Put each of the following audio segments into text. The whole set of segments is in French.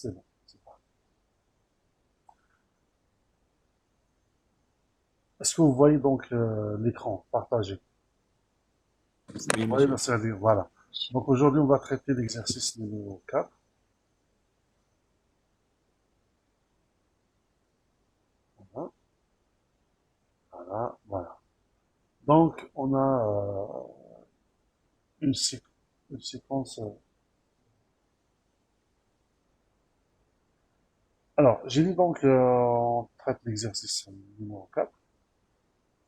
C'est bon. C'est parti. Est-ce que vous voyez donc l'écran partagé? Oui, Vous voyez, monsieur. voilà. Donc aujourd'hui, on va traiter l'exercice numéro 4. Voilà, voilà, voilà. Donc, on a une, une séquence. Alors, j'ai dit donc, on traite l'exercice numéro 4.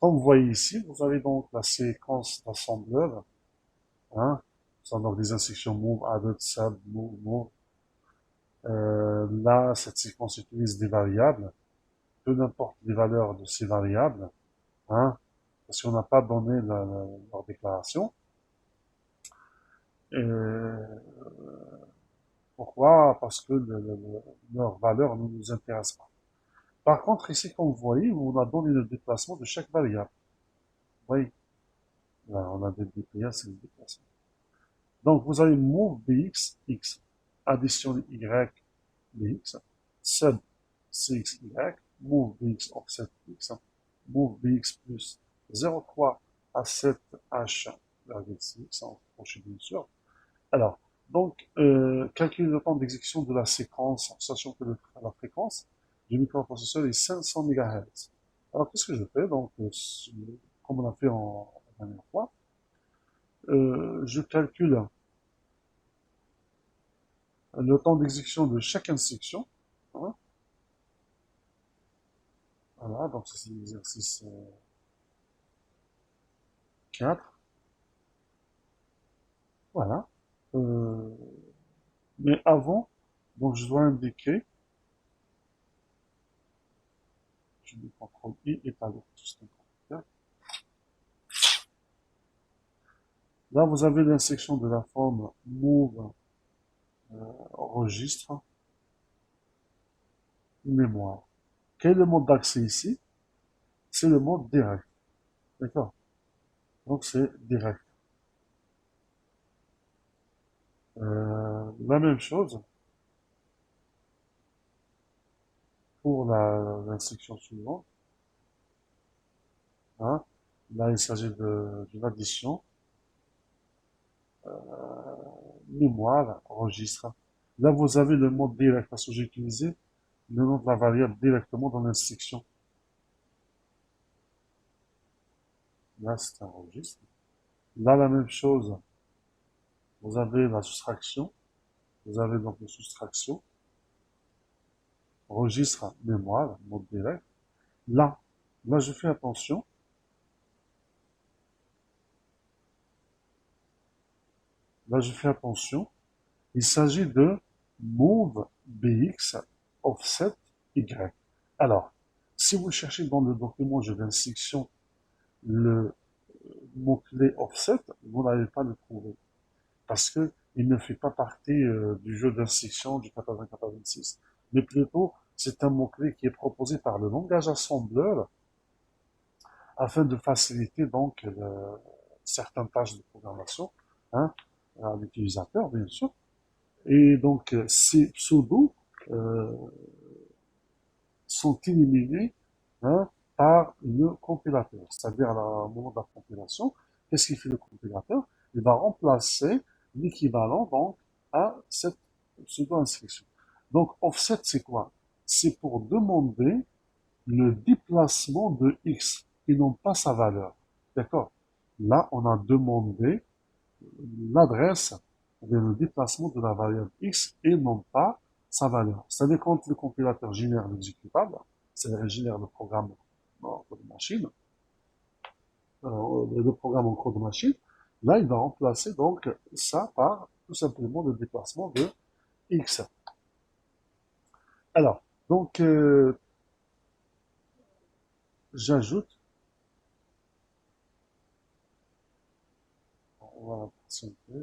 Comme vous voyez ici, vous avez donc la séquence d'assembleur. Hein, ce sont donc des instructions move, added, sub, move, move. Là, cette séquence utilise des variables, peu importe les valeurs de ces variables, hein, parce qu'on n'a pas donné leur déclaration. Et pourquoi? Parce que leur valeur ne nous intéresse pas. Par contre, ici, comme vous voyez, on a donné le déplacement de chaque variable. Vous voyez, là, on a des DPS, c'est le déplacement. Donc, vous avez move bx, x, addition y, bx, sub cx, y, move bx offset x, move bx plus 0,3 à 7h,6, en prochaine bien sûr. Alors, donc, calculer le temps d'exécution de la séquence, sachant que la fréquence du microprocesseur est 500 MHz. Alors, qu'est-ce que je fais? Donc, comme on a fait la dernière fois, je calcule le temps d'exécution de chaque instruction. Hein. Voilà, donc c'est l'exercice 4. Voilà. Euh, mais avant, donc je dois indiquer, je mets CTRL I et pas le système computer. Là, vous avez l'instruction de la forme move registre mémoire. Quel est le mode d'accès ici? C'est le mode direct. D'accord? Donc c'est direct. La même chose pour l'instruction suivante. Hein. Là, il s'agit d'une addition, mémoire, registre. Là, vous avez le mode direct parce que j'ai utilisé le nom de la variable directement dans l'instruction. Là, c'est un registre. Là, la même chose. Vous avez la soustraction. Vous avez donc la soustraction, registre, mémoire, mode direct. Là, là, je fais attention. Là, je fais attention. Il s'agit de move bx offset y. Alors, si vous cherchez dans le document jeu d'instruction le mot-clé offset, vous n'allez pas le trouver. Parce que il ne fait pas partie du jeu d'instruction du 8086. Mais plutôt, c'est un mot-clé qui est proposé par le langage assembleur afin de faciliter donc certaines tâches de programmation, hein, à l'utilisateur, bien sûr. Et donc, ces pseudos euh, sont éliminés, hein, par le compilateur. C'est-à-dire, à un moment de la compilation, qu'est-ce qu'il fait le compilateur? Il va remplacer l'équivalent donc à cette pseudo-instruction. Donc, offset, c'est quoi? C'est pour demander le déplacement de x et non pas sa valeur. D'accord? Là, on a demandé l'adresse, le déplacement de la variable x et non pas sa valeur. C'est-à-dire quand le compilateur génère l'exécutable, c'est-à-dire génère le programme en code machine, le programme en code machine, là, il va remplacer donc ça par tout simplement le déplacement de x. Alors, donc, j'ajoute, on va patienter,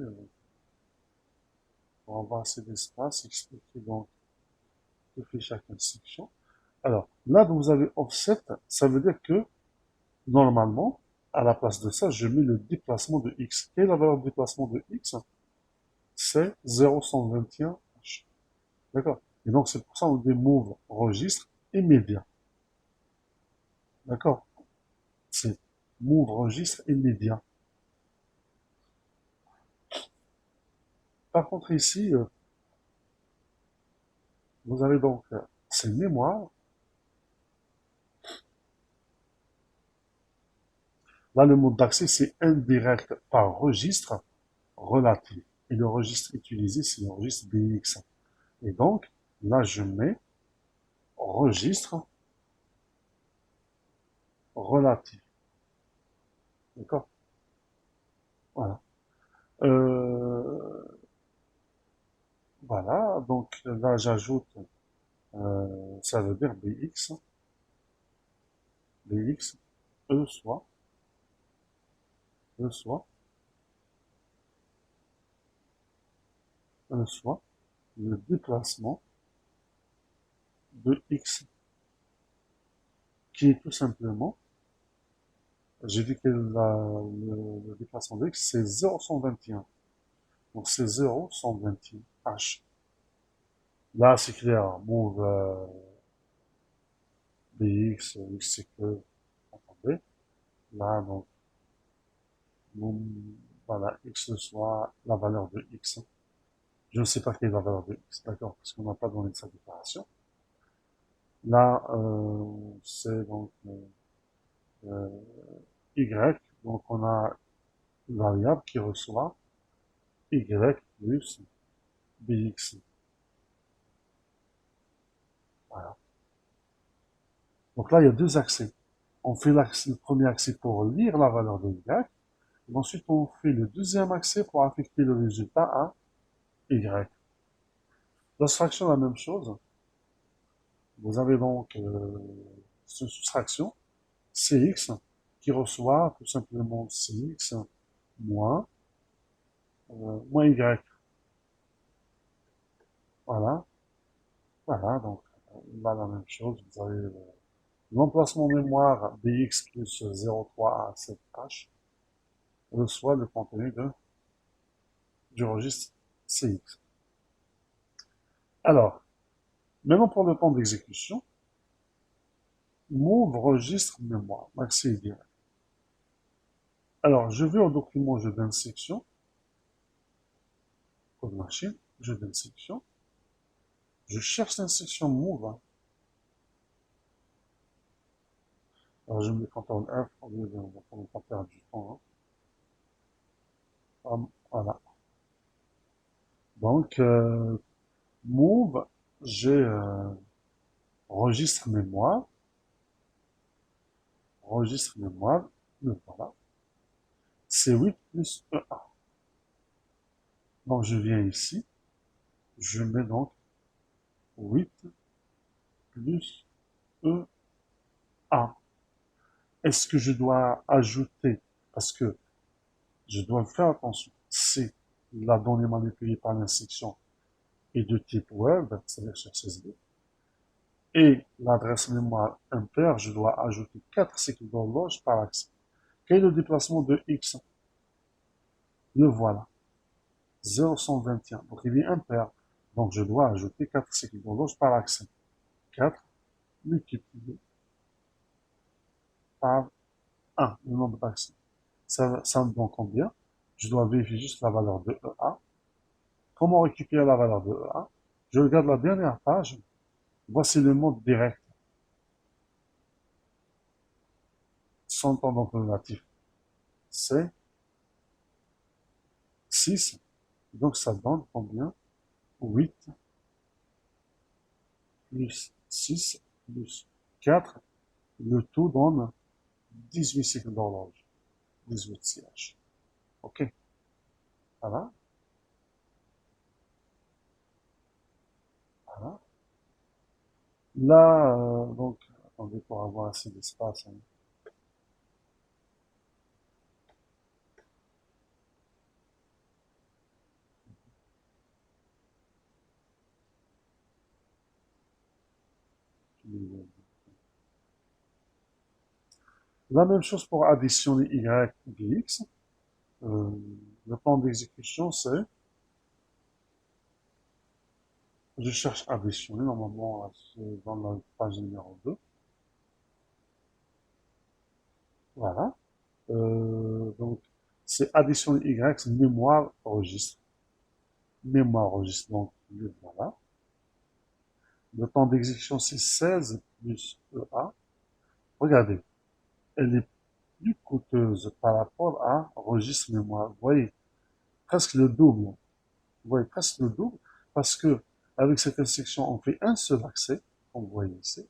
pour avoir assez d'espace, expliquer donc que fait chaque instruction. Alors, là, vous avez offset, ça veut dire que, normalement, à la place de ça, je mets le déplacement de x. Quelle est la valeur de déplacement de x? C'est 0,121h. D'accord? Et donc, c'est pour ça qu'on dit move registre immédiat. D'accord? C'est move registre immédiat. Par contre, ici, vous avez donc ces mémoires. Là, le mode d'accès, c'est indirect par registre relatif. Et le registre utilisé, c'est le registre BX. Et donc, là, je mets registre relatif. D'accord? Voilà. Euh, voilà. Donc, là, j'ajoute, ça veut dire BX, E soit, E soit, E soit, le déplacement de X, qui est tout simplement, j'ai dit que le déplacement de X, c'est 0,121. Donc, c'est 0,121 H. Là, c'est clair, move BX, X c'est que, attendez, là, donc, voilà, X soit la valeur de X. Je ne sais pas quelle est la valeur de X, d'accord, parce qu'on n'a pas donné de sa déclaration. Là, c'est donc euh, Y, donc on a une variable qui reçoit Y plus BX. Voilà. Donc là, il y a deux accès. On fait le premier accès pour lire la valeur de Y, et ensuite on fait le deuxième accès pour affecter le résultat à Y. L'abstraction, la même chose. Vous avez donc cette soustraction, Cx, qui reçoit tout simplement Cx moins, moins Y. Voilà, voilà, donc là la même chose, vous avez l'emplacement mémoire bx plus 0,3 à 7h reçoit le contenu du registre Cx. Alors, maintenant pour le temps d'exécution, move registre mémoire, accès direct. Alors, je vais au document jeu d'instruction, code machine, jeu d'instruction, je cherche l'instruction move, hein. Alors, je mets CTRL F, on ne pas perdre du temps, hein. Voilà. Donc, move, j'ai registre mémoire, le voilà. C'est 8 plus E1. Donc, je viens ici, je mets donc 8 plus E1. Est-ce que je dois ajouter, parce que je dois faire attention, si la donnée manipulée par l'instruction est de type web, c'est-à-dire sur CSV, et l'adresse mémoire impaire, je dois ajouter 4 cycles d'horloge par accès. Quel est le déplacement de X? Le voilà, 0,121. Donc il est impair. Donc je dois ajouter 4 cycles d'horloge par accès. 4 multiplié par 1, le nombre d'accès. Ça me donne combien? Je dois vérifier juste la valeur de EA. Comment récupérer la valeur de EA? Je regarde la dernière page. Voici le mode direct. Son temps donc relatif, c'est 6. Donc ça donne combien? 8 plus 6 plus 4. Le tout donne 18 cycles d'horloge. 18 CH. OK? Voilà. Voilà. Là, donc, attendez pour avoir assez d'espace, hein. La même chose pour additionner Y et X. Le temps d'exécution, c'est Je cherche additionner, normalement, c'est dans la page numéro 2. Voilà. Donc, c'est additionner Y, c'est mémoire, registre. Mémoire, registre, donc, voilà. Le temps d'exécution, c'est 16 plus EA. Regardez, elle est plus coûteuse par rapport à registre mémoire. Vous voyez, presque le double. Vous voyez, presque le double, parce que avec cette instruction, on fait un seul accès, comme vous voyez ici.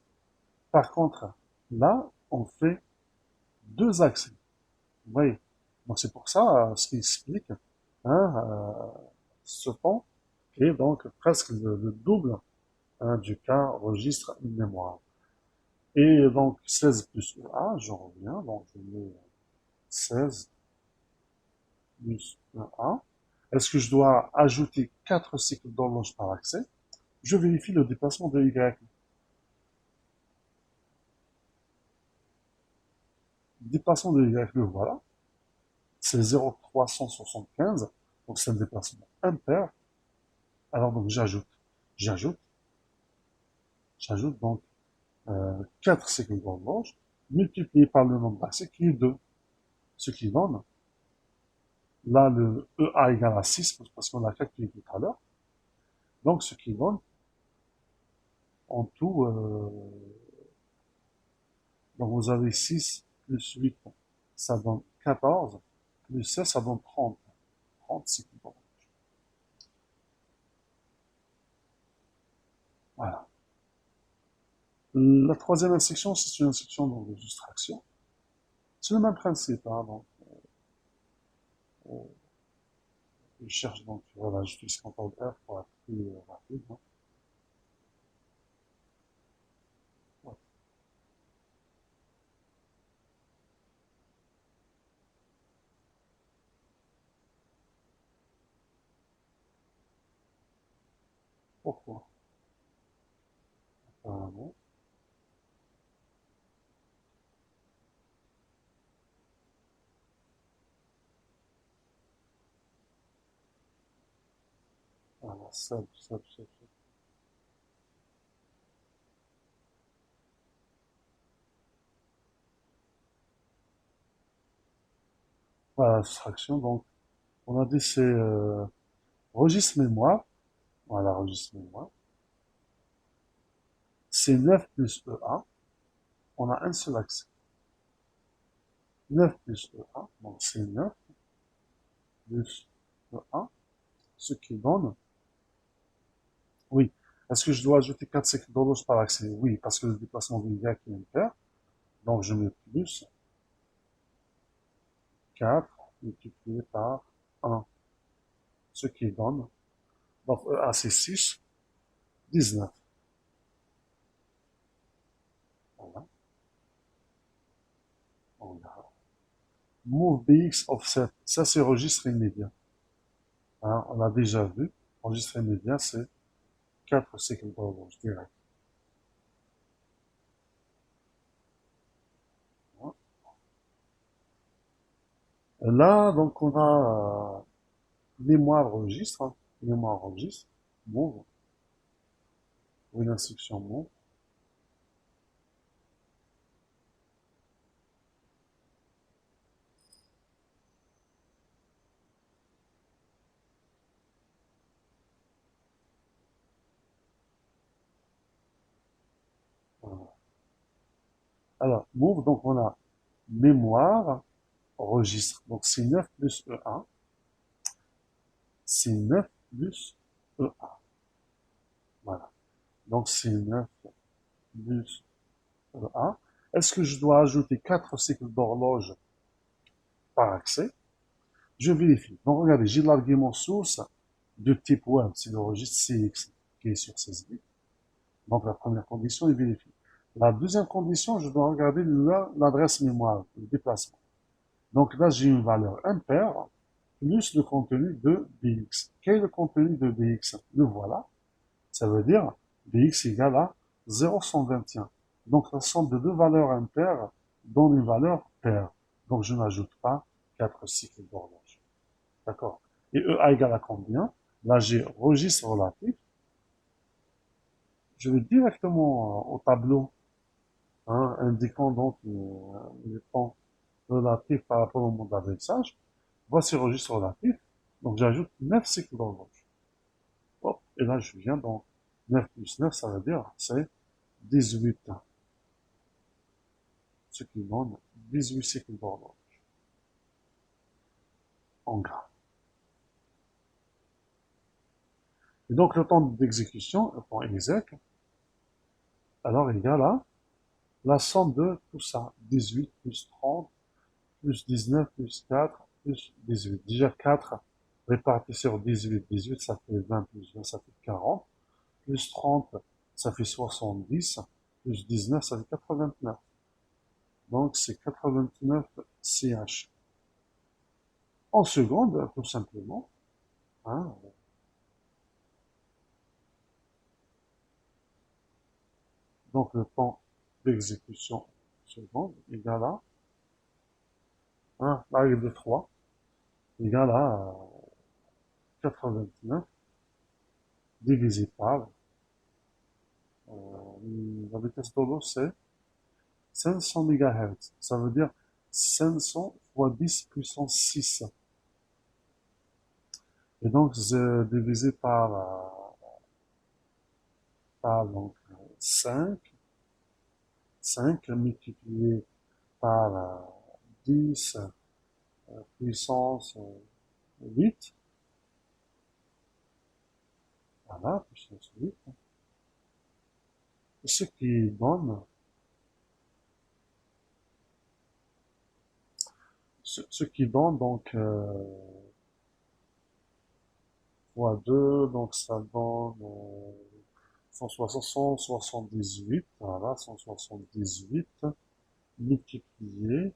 Par contre, là, on fait deux accès. Vous voyez. Donc c'est pour ça, ce qui explique hein, ce temps qui est donc presque le double hein, du cas registre mémoire. Et donc 16 plus EA, je reviens, donc je mets 16 plus EA. Est-ce que je dois ajouter 4 cycles d'horloge par accès? Je vérifie le déplacement de Y. Le déplacement de Y, le voilà. C'est 0,375. Donc c'est un déplacement impair. Alors donc j'ajoute, j'ajoute donc 4 cycles d'horloge multiplié par le nombre d'accès qui est 2. Ce qui donne, là le EA égale à 6 parce qu'on l'a calculé tout à l'heure. Donc ce qui donne en tout, donc vous avez 6 plus 8, ça donne 14, plus 16, ça donne 30. 30 cycles d'horloge. Voilà. La troisième instruction, c'est une instruction donc, de soustraction. C'est le même principe. Hein, donc, je cherche donc, voilà, j'utilise CTRL F pour être plus rapide. Hein. Ouais. Pourquoi? Apparemment. Voilà, ça. Voilà, soustraction. Donc, on a dit c'est registre mémoire. Voilà, registre mémoire. C'est 9 plus EA. On a un seul accès. 9 plus EA. Donc, c'est 9 plus EA. Ce qui donne, oui. Est-ce que je dois ajouter 4 cycles d'horloge par accès? Oui, parce que le déplacement de Y est impair. Donc, je mets plus 4 multiplié par 1. Ce qui donne, donc EA c'est 6, 19. Voilà. On a Move BX offset, ça c'est registre immédiat. Hein, on a déjà vu, registre immédiat c'est 4 cycles d'horloge direct. Là, donc on a mémoire registre, hein, mémoire registre, move, ou une instruction move. Voilà. Alors, move, donc on a mémoire, registre, donc c'est 9 plus E1, c'est 9 plus E1. Voilà. Donc c'est 9 plus E1. Est-ce que je dois ajouter 4 cycles d'horloge par accès? Je vérifie. Donc regardez, j'ai l'argument source de type web, c'est le registre CX qui est sur 16 bits. Donc la première condition est vérifiée. La deuxième condition, je dois regarder l'adresse mémoire, le déplacement. Donc là, j'ai une valeur impair plus le contenu de BX. Quel est le contenu de BX? Le voilà. Ça veut dire BX égale à 0,121. Donc la somme de deux valeurs impaires donne une valeur paire. Donc je n'ajoute pas 4 cycles d'horloge. D'accord? Et EA égale à combien? Là, j'ai registre relatif. je vais directement au tableau, hein, indiquant donc les temps relatifs par rapport au monde d'adressage. Voici le registre relatif. Donc j'ajoute 9 cycles d'horloge. Hop, et là je viens donc 9 plus 9, ça veut dire c'est 18. Ce qui donne 18 cycles d'horloge en gras. Et donc le temps d'exécution, le temps exec, alors égal à la somme de tout ça. 18 plus 30 plus 19 plus 4 plus 18. Déjà 4 répartis sur 18, 18 ça fait 20 plus 20 ça fait 40. Plus 30 ça fait 70. Plus 19 ça fait 89. Donc c'est 89 CH. En secondes, tout simplement, hein, donc le temps d'exécution seconde égale à la règle de 3 égale à 89 divisé par la vitesse de l'eau, c'est 500 MHz. Ça veut dire 500 fois 10 puissance 6. Et donc, c'est divisé par donc, 5, 5 multiplié par 10 puissance 8. Voilà, puissance 8. Ce qui donne, ce qui donne donc fois 2, donc ça donne 178, voilà, 178 multiplié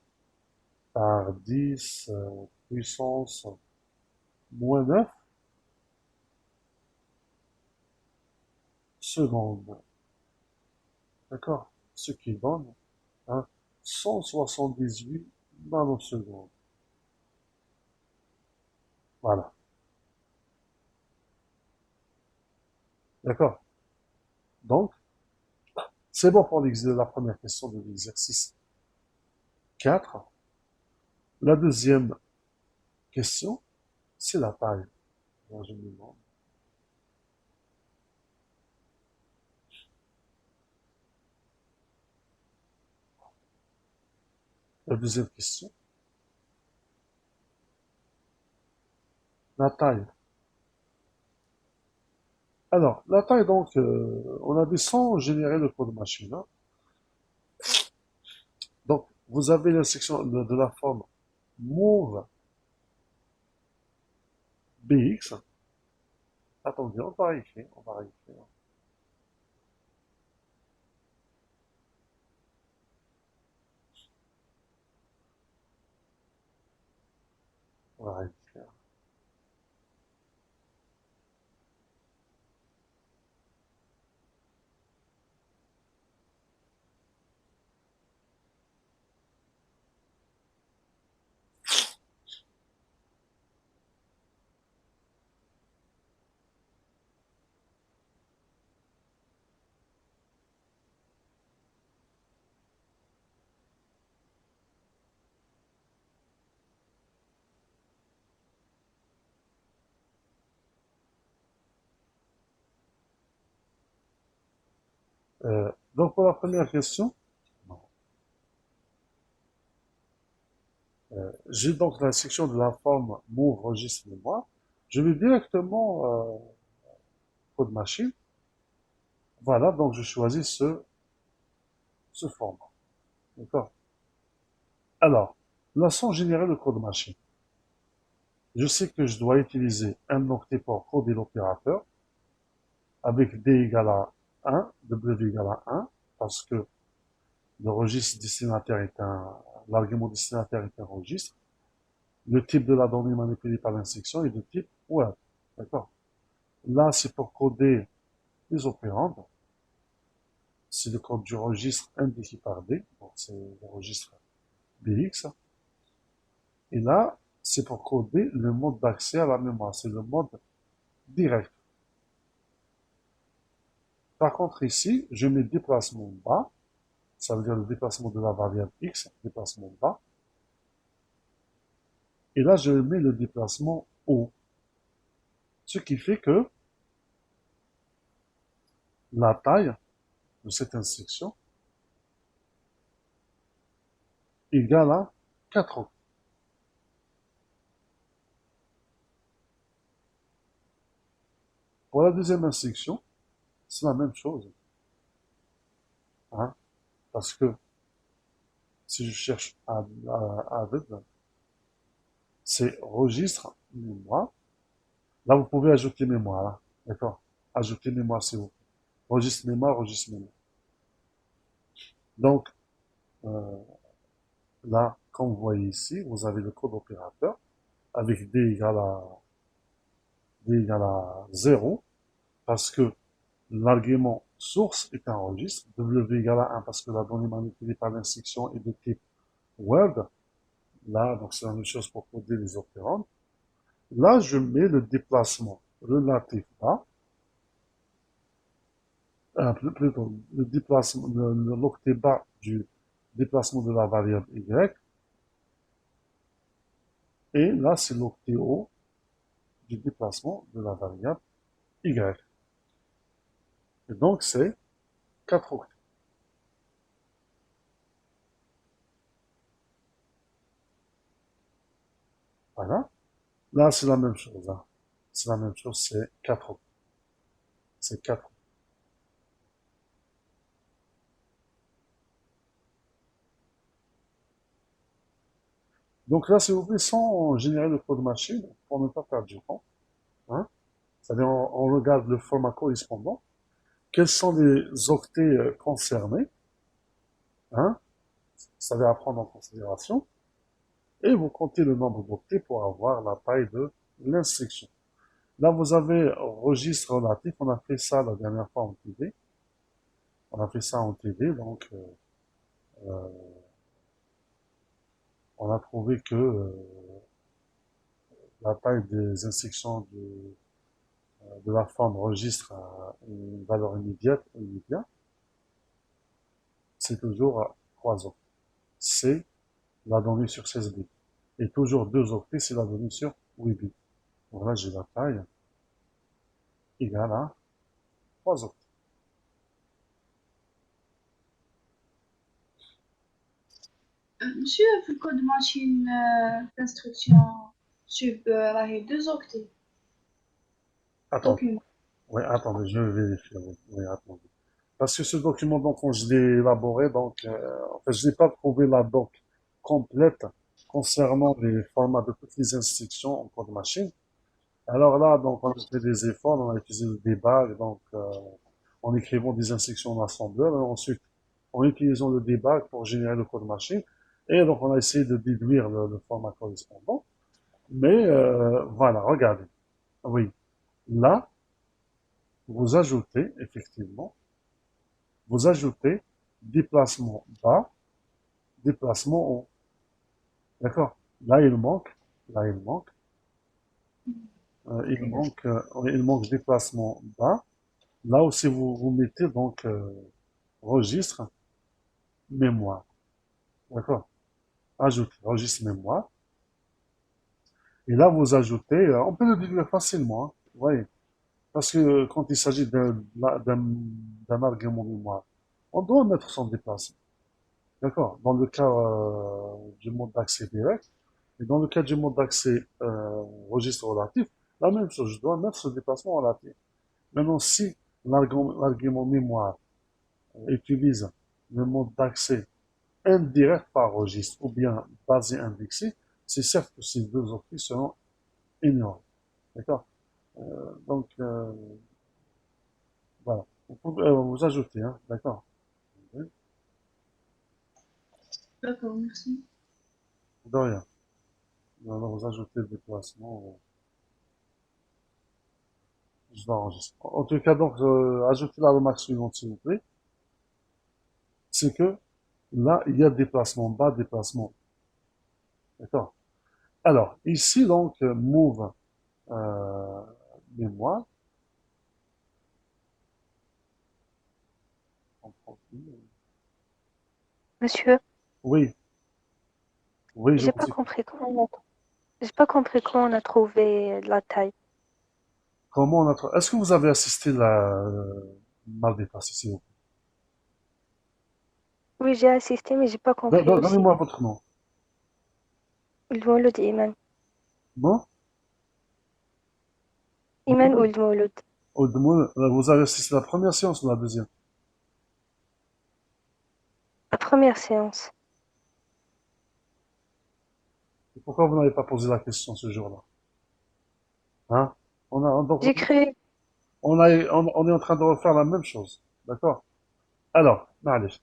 par 10 puissance moins 9 secondes. D'accord? Ce qui donne hein, 178 nanosecondes. Voilà. D'accord? Donc, c'est bon pour la première question de l'exercice 4. La deuxième question, c'est la taille. Là, je me demande. La deuxième question, la taille. Alors, la taille, donc, on a dit sans générer le code machine. Hein. Donc, vous avez la section de la forme move bx. Attendez, on va réécrire, on va réécrire, on va réécrire. Donc, pour la première question, j'ai donc la section de la forme move registre mémoire. Je vais directement code machine. Voilà, donc je choisis ce format. D'accord? Alors, leçon générale de code machine. Je sais que je dois utiliser un octet pour coder l'opérateur avec D égale à 1, W égale à 1, parce que le registre destinataire est l'argument destinataire est un registre. Le type de la donnée manipulée par l'instruction est de type web. D'accord? Là, c'est pour coder les opérandes. C'est le code du registre indiqué par D, donc c'est le registre BX. Et là, c'est pour coder le mode d'accès à la mémoire, c'est le mode direct. Par contre, ici, je mets déplacement bas, ça veut dire le déplacement de la variable x, déplacement bas. Et là, je mets le déplacement haut. Ce qui fait que la taille de cette instruction égale à 4 octets. Pour la deuxième instruction, c'est la même chose. Hein, parce que si je cherche à c'est registre mémoire. Là, vous pouvez ajouter mémoire. Là. D'accord. Ajouter mémoire, c'est vous. Registre mémoire, registre mémoire. Donc, euh, là, comme vous voyez ici, vous avez le code opérateur avec d égale à 0 parce que l'argument source est un registre, w égale à 1 parce que la donnée manipulée par l'instruction est de type word. Là, donc c'est la même chose pour coder les opérandes. Là, je mets le déplacement relatif bas, plutôt le déplacement, l'octet bas du déplacement de la variable y, et là, c'est l'octet haut du déplacement de la variable y. Et donc, c'est 4 octets. Voilà. Là, c'est la même chose. Hein. C'est la même chose, c'est 4 octets. C'est 4. Donc là, s'il vous plaît, sans générer le code machine, pour ne pas perdre du temps, hein, c'est-à-dire on regarde le format correspondant, quels sont les octets concernés, hein, c'est-à-dire à prendre en considération, et vous comptez le nombre d'octets pour avoir la taille de l'instruction. Là, vous avez registre relatif, on a fait ça la dernière fois en TV, on a fait ça en TV, donc on a trouvé que la taille des instructions de la forme registre à une valeur immédiate, c'est toujours 3 octets. C'est la donnée sur 16 bits. Et toujours 2 octets, c'est la donnée sur 8 bits. Donc là, j'ai la taille égale à 3 octets. Monsieur, le code machine d'instruction sur la 2 octets Attends, document. oui, attendez, je vais vérifier. Oui, oui, attendez. Parce que ce document, donc, quand je l'ai élaboré, donc, en fait, je n'ai pas trouvé la doc complète concernant les formats de toutes les instructions en code machine. Alors là, donc, on a fait des efforts, on a utilisé le debug, donc, en écrivant des instructions en assembleur, et ensuite, en utilisant le debug pour générer le code machine, et donc, on a essayé de déduire le format correspondant. Mais, voilà, regardez. Oui, là, vous ajoutez, effectivement, vous ajoutez déplacement bas, déplacement haut. D'accord? Là, il manque, là, il manque déplacement bas. Là aussi, vous mettez donc registre mémoire. D'accord? Ajoutez registre mémoire. Et là, vous ajoutez, on peut le déduire facilement, hein, vous voyez. Parce que quand il s'agit d'un argument mémoire, on doit mettre son déplacement. D'accord? Dans le cas du mode d'accès direct, et dans le cas du mode d'accès registre relatif, la même chose, je dois mettre ce déplacement relatif. Maintenant, si l'argument mémoire utilise le mode d'accès indirect par registre ou bien basé indexé, c'est certes que ces deux options seront ignorées. D'accord? Donc, voilà. Vous pouvez vous ajouter, hein, d'accord? D'accord, merci. De rien. Alors, vous ajoutez le déplacement, je l'enregistre. En tout cas, donc, ajoutez la remarque suivante, s'il vous plaît. C'est que là, il y a déplacement bas, déplacement haut. D'accord? Alors, ici, donc, move euh, mémoire. Monsieur, Oui, oui, je j'ai vous pas écoute. compris comment j'ai pas compris comment on a trouvé la taille. Comment on a... Est-ce que vous avez assisté la mal dépassé, s'il vous Oui, j'ai assisté, mais j'ai pas plaît? compris aussi. Donnez-moi votre nom. المولود إيمان. Non? إيمان ولد مولود. Vous avez assisté à la première séance ou la deuxième? La première séance. Et pourquoi vous n'avez pas posé la question ce jour-là? Hein? Donc, J'ai cru. on est en train de refaire la même chose. D'accord? Alors, allez.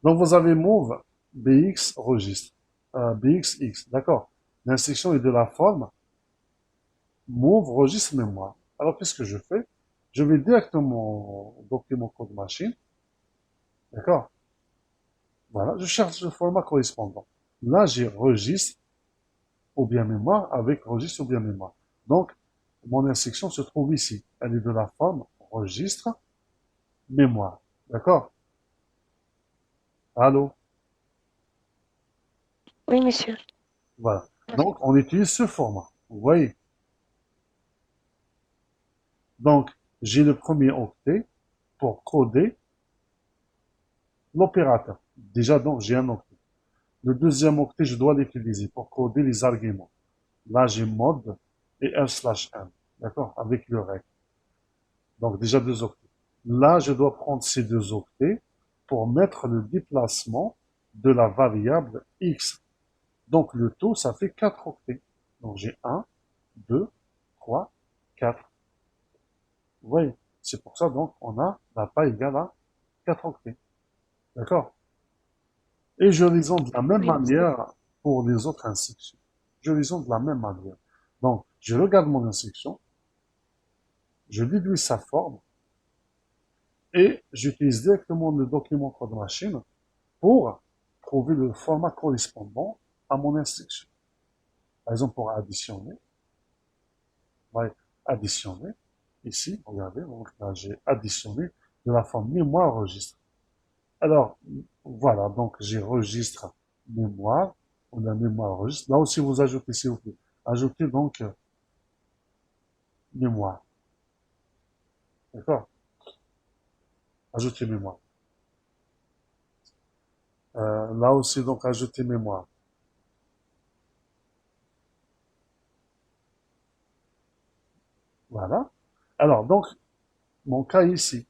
Donc, vous avez move BX registre. BXX. D'accord? L'instruction est de la forme move registre mémoire. Alors, qu'est-ce que je fais? Je vais directement au document code machine. D'accord? Voilà. Je cherche le format correspondant. Là, j'ai registre ou bien mémoire avec registre ou bien mémoire. Donc, mon instruction se trouve ici. Elle est de la forme registre mémoire. D'accord? Allô? Oui, monsieur. Voilà. Donc, on utilise ce format. Vous voyez? Donc, j'ai le premier octet pour coder l'opérateur. Déjà, donc, j'ai un octet. Le deuxième octet, je dois l'utiliser pour coder les arguments. Là, j'ai mode et r/m. D'accord? Avec le rect. Donc, déjà deux octets. Là, je dois prendre ces deux octets pour mettre le déplacement de la variable x. Donc, le tout, ça fait 4 octets. Donc, j'ai 1, 2, 3, 4. Vous voyez? C'est pour ça, donc, on a la taille égale à 4 octets. D'accord? Et je les de la même Oui, monsieur. manière pour les autres instructions. Je les de la même manière. Donc, je regarde mon instruction, je déduis sa forme, et j'utilise directement le document code machine pour trouver le format correspondant à mon instruction. Par exemple, pour additionner, ouais, additionner, ici, regardez, donc là, j'ai additionné de la forme mémoire registre. Alors, voilà, donc j'ai registre mémoire, on a mémoire registre. Là aussi, vous ajoutez, s'il vous plaît, ajoutez donc mémoire. D'accord? Ajoutez mémoire. Là aussi, donc, ajoutez mémoire. Voilà. Alors, donc, mon cas ici.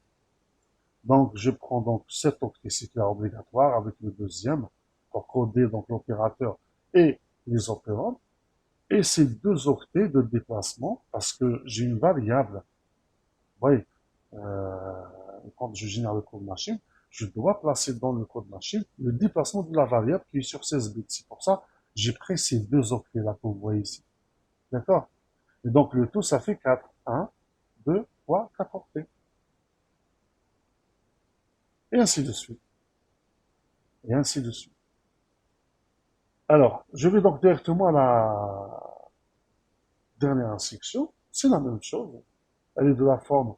Donc, je prends donc cet octet cyclaire obligatoire avec le deuxième pour coder donc l'opérateur et les opérands. Et ces deux octets de déplacement, parce que j'ai une variable, vous voyez, euh, quand je génère le code machine, je dois placer dans le code machine le déplacement de la variable qui est sur 16 bits. C'est pour ça que j'ai pris ces deux octets-là que vous voyez ici. D'accord? Et donc, le tout, ça fait 4. 1, 2, 3, 4 octets. Et ainsi de suite. Et ainsi de suite. Alors, je vais donc directement à la dernière instruction. C'est la même chose. Elle est de la forme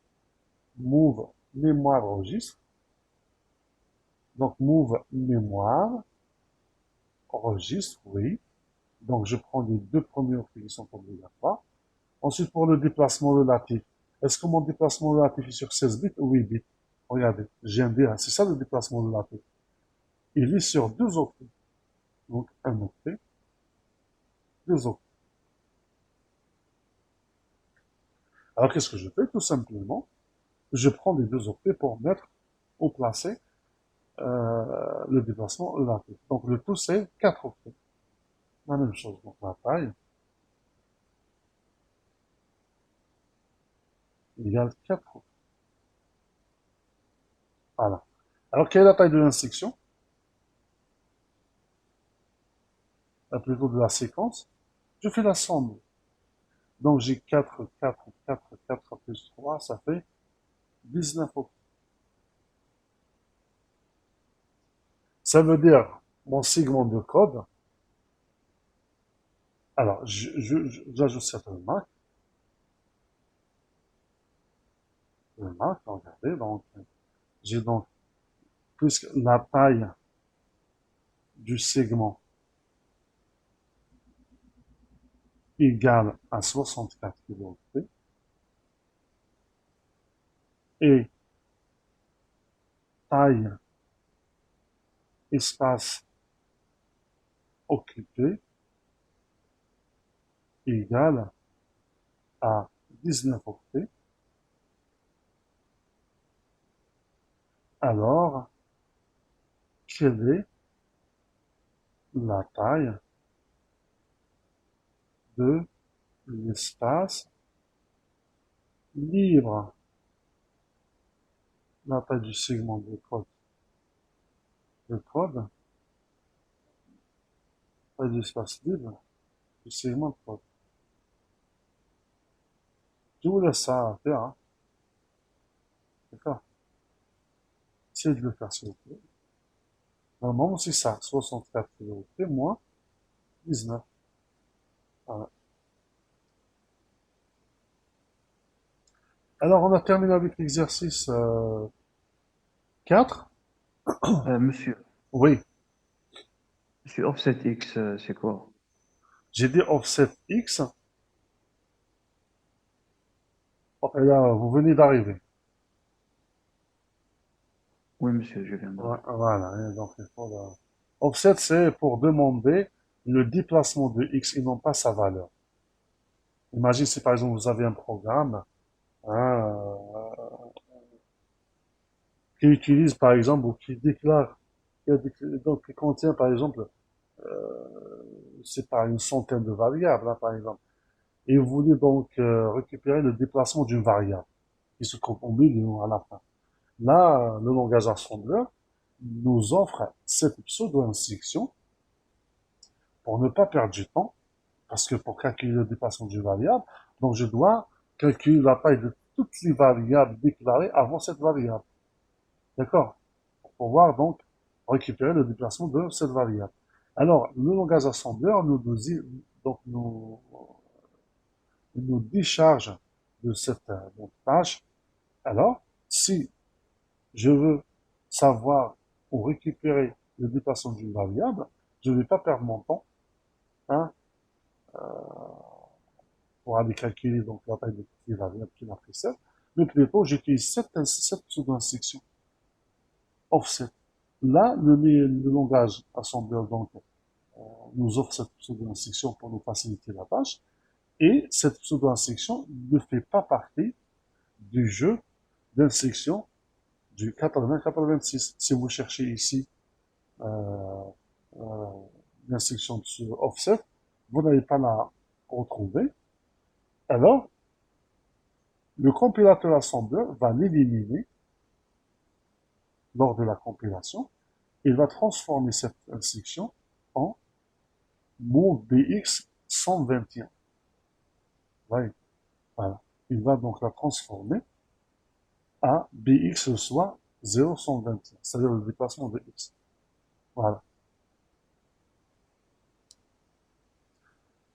move mémoire registre. Donc, move mémoire registre, oui. Donc, je prends les deux premiers octets qui sont obligatoires. Ensuite, pour le déplacement relatif, est-ce que mon déplacement relatif est sur 16 bits ou 8 bits? Regardez, j'ai un D1, c'est ça le déplacement relatif. Il est sur deux octets. Donc, un octet, deux octets. Alors, qu'est-ce que je fais? Tout simplement, je prends les deux octets pour mettre ou placer le déplacement relatif. Donc, le tout, c'est 4 octets. La même chose. Donc, la taille égale 4 octets. Voilà. Alors, quelle est la taille de l'instruction? Plutôt de la séquence. Je fais la somme. Donc, j'ai 4, 4, 4, 4 plus 3, ça fait 19 octets. Ça veut dire, mon segment de code, alors, j'ajoute cette remarque, regardez, donc, j'ai donc puisque la taille du segment égale à 64 kilooctets et taille espace occupé égale à 19 octets, alors quelle est la taille de l'espace libre? La taille du segment de code, taille de l'espace libre du segment de code. Je vous laisse ça faire, hein. D'accord? Essayez de le faire, s'il vous plaît. Normalement, c'est ça, 64 kilooctets moins 19. Voilà. Alors, on a terminé avec l'exercice 4. Monsieur, Oui, offset X, c'est quoi? j'ai dit offset X. Oh, et là, vous venez d'arriver. Oui, monsieur, je viens de... Voilà, et donc, offset, c'est pour demander le déplacement de X et non pas sa valeur. Imagine si par exemple vous avez un programme, hein, qui utilise par exemple ou qui déclare, donc qui contient par exemple, c'est pas une centaine de variables, hein, par exemple. Et vous voulez donc récupérer le déplacement d'une variable qui se trouve au milieu à la fin. Là, le langage assembleur nous offre cette pseudo-instruction pour ne pas perdre du temps, parce que pour calculer le déplacement d'une variable, donc je dois calculer la taille de toutes les variables déclarées avant cette variable. D'accord? Pour pouvoir donc récupérer le déplacement de cette variable. Alors, le langage assembleur donc nous décharge de cette tâche. Alors, si je veux savoir ou récupérer le déplacement d'une variable, je ne vais pas perdre mon temps, hein, pour aller calculer donc la taille de toutes les variables qui la précèdent, mais plutôt j'utilise cette pseudo-instruction offset. Là, le langage assembleur donc nous offre cette pseudo-instruction pour nous faciliter la tâche, et cette pseudo-instruction ne fait pas partie du jeu d'instruction du 80-86. Si vous cherchez ici euh, euh, l'instruction sur offset, vous n'allez pas la retrouver. Alors, le compilateur assembleur va l'éliminer lors de la compilation. Il va transformer cette instruction en move bx 121. Ouais, voilà. Il va donc la transformer à bx soit 0,121, c'est-à-dire le déplacement de x. Voilà.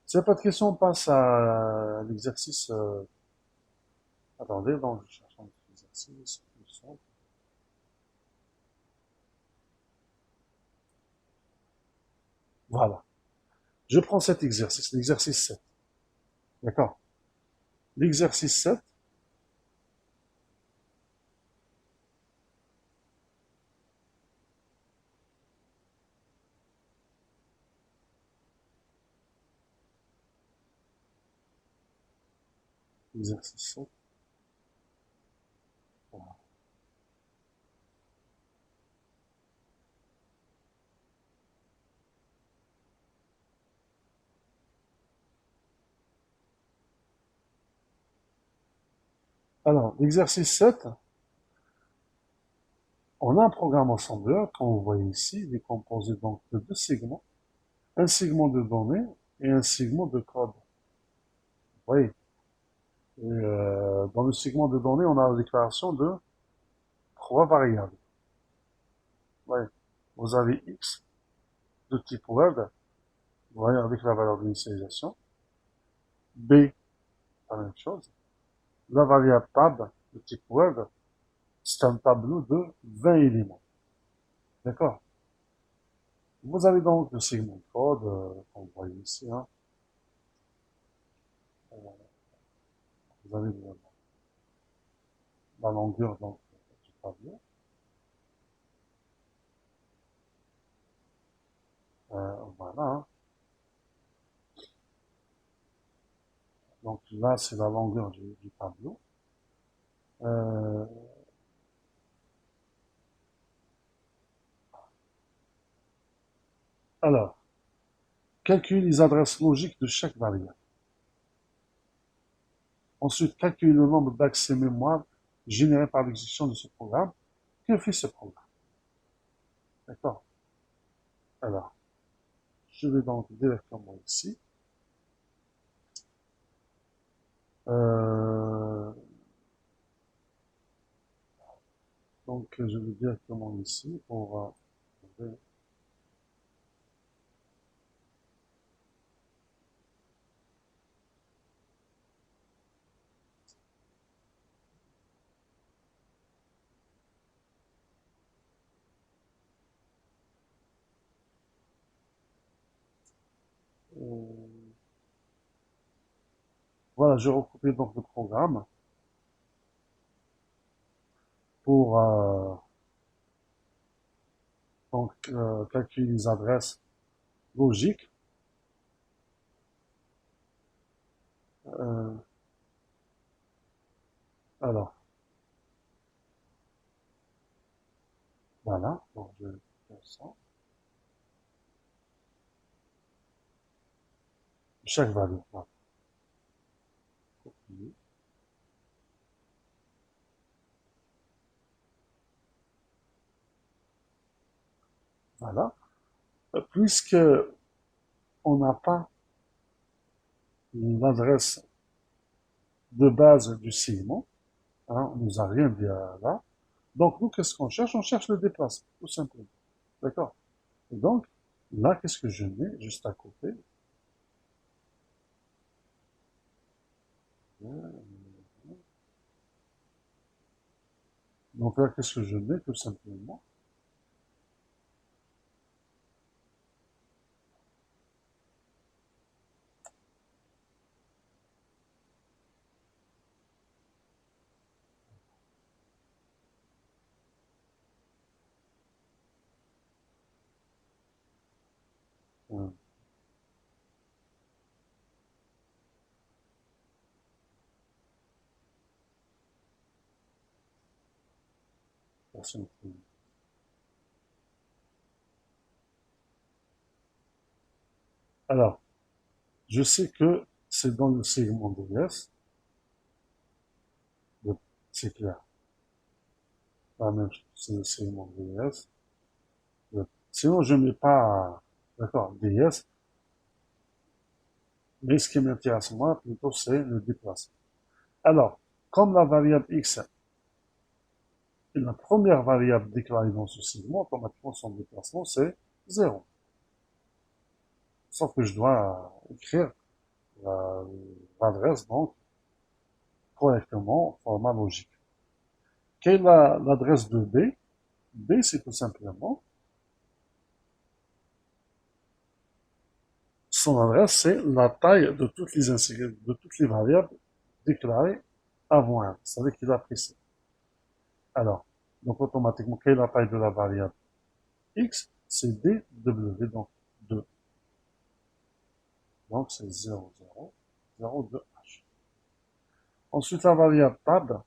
S'il n'y a pas de questions, on passe à l'exercice. Attendez, donc je cherche un autre exercice. Voilà. Je prends cet exercice, l'exercice 7. D'accord? L'exercice 7, exercice 7. Voilà. Alors, l'exercice 7, on a un programme assembleur, comme vous voyez ici, il est composé donc de deux segments, un segment de données et un segment de code. Vous voyez? Et dans le segment de données, on a la déclaration de trois variables. Vous voyez? Vous avez x de type word, vous voyez, avec la valeur d'initialisation. B, la même chose. La variable tab de type word, c'est un tableau de 20 éléments. D'accord? Vous avez donc le segment de code, qu'on voit ici, hein. Vous avez la longueur donc, du tableau. Voilà, hein. Donc là, c'est la longueur du tableau. Euh, alors, calcule les adresses logiques de chaque variable. Ensuite, calcule le nombre d'accès mémoire générés par l'exécution de ce programme. Que fait ce programme? D'accord? Alors, je vais donc directement ici. Euh, donc, je vais directement ici pour voilà, je recoupé donc le programme pour calculer les adresses logiques. Euh, alors, voilà, donc je vais faire ça. Chaque valeur, voilà. Copier. Voilà. Puisque on n'a pas l'adresse de base du segment, hein, on nous a rien dit là. Donc, nous, qu'est-ce qu'on cherche? On cherche le déplacement, tout simplement. D'accord? Et donc, là, qu'est-ce que je mets juste à côté? Donc là, qu'est-ce que je mets? Tout simplement. euh, Alors, je sais que c'est dans le segment DS, c'est clair. La même chose, c'est le segment DS. Sinon, je ne mets pas, d'accord, DS, mais ce qui m'intéresse moi, plutôt, c'est le déplacement. Alors, comme la variable x est la première variable déclarée dans ce segment, automatiquement, son déplacement, c'est 0. Sauf que je dois écrire l'adresse, donc, correctement, en format logique. Quelle est l'adresse de B? B, c'est tout simplement, son adresse, c'est la taille de toutes les variables déclarées avant 1. C'est-à-dire qu'il a pris ça. Alors, donc automatiquement, quelle est la taille de la variable x? C'est dw, donc 2. Donc c'est 0, 0, 0, 2, h. Ensuite, la variable tab,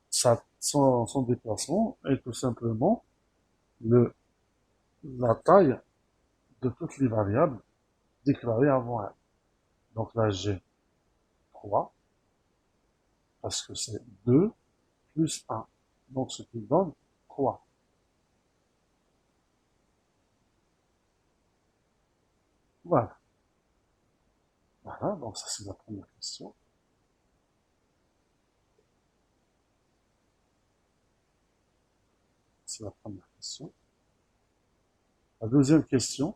son déplacement est tout simplement la taille de toutes les variables déclarées avant 1. Donc là, j'ai 3, parce que c'est 2 plus 1. Donc ce qui donne 3. Voilà. Voilà, donc ça c'est la première question. C'est la première question. La deuxième question.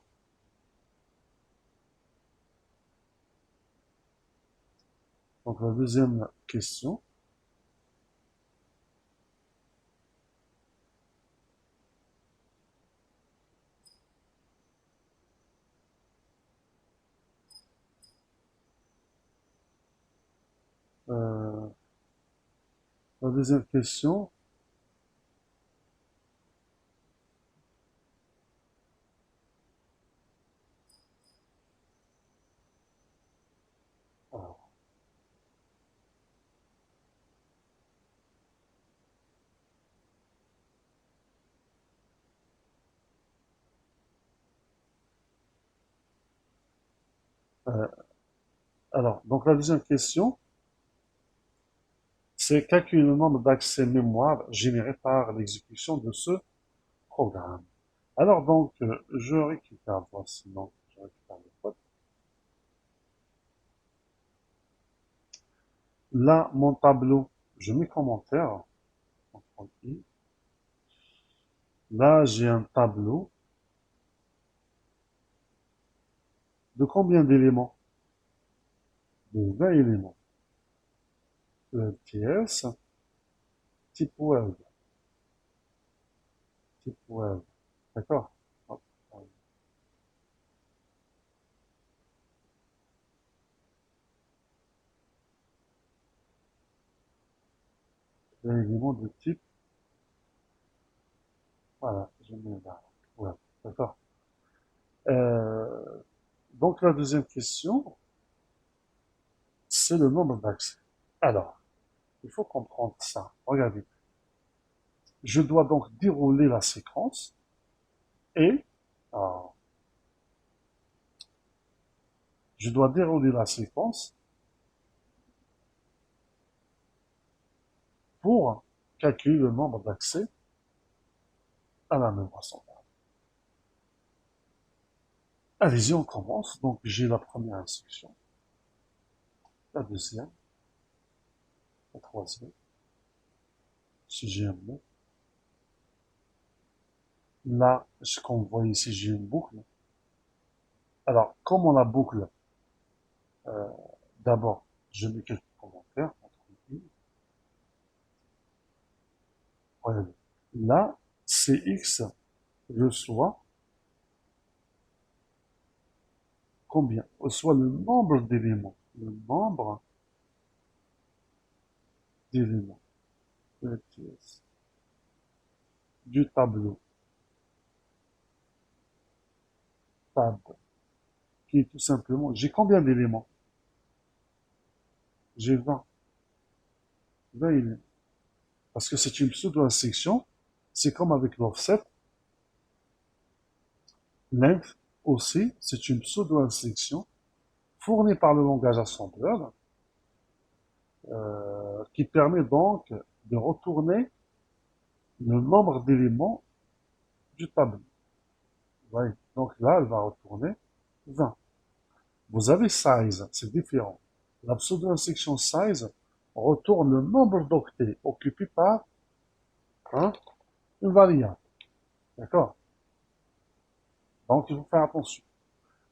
Donc la deuxième question. Euh, la deuxième question, alors, euh, donc la deuxième question, c'est calculer le nombre d'accès mémoire générés par l'exécution de ce programme. Alors donc, je récupère, voici, donc, je récupère le code. Là, mon tableau, je mets commentaire. Tranquille. Là, j'ai un tableau de combien d'éléments? De 20 éléments. LTS, type web. Type web. D'accord? Hop, un élément de type, voilà, je mets là. Web. D'accord? Donc la deuxième question, c'est le nombre d'accès. Alors, il faut comprendre ça. Regardez. Je dois donc dérouler la séquence et euh, je dois dérouler la séquence pour calculer le nombre d'accès à la mémoire centrale. Allez-y, on commence. Donc j'ai la première instruction, la deuxième, la troisième, si j'ai un mot. Là, ce qu'on voit ici, j'ai une boucle. Alors, comment la boucle, euh, d'abord, je mets quelques commentaires. Regardez. Là, CX reçoit combien? Reçoit le nombre d'éléments. Le nombre d'éléments du tableau. Tab. Qui est tout simplement, j'ai combien d'éléments? J'ai 20. 20 éléments. Parce que c'est une pseudo-instruction. C'est comme avec l'offset. Length aussi, c'est une pseudo-instruction fournie par le langage assembleur qui permet donc de retourner le nombre d'éléments du tableau. Ouais. Donc là, elle va retourner 20. Vous avez size, c'est différent. La pseudo-instruction size retourne le nombre d'octets occupés par hein, une variable. D'accord? Donc il faut faire attention.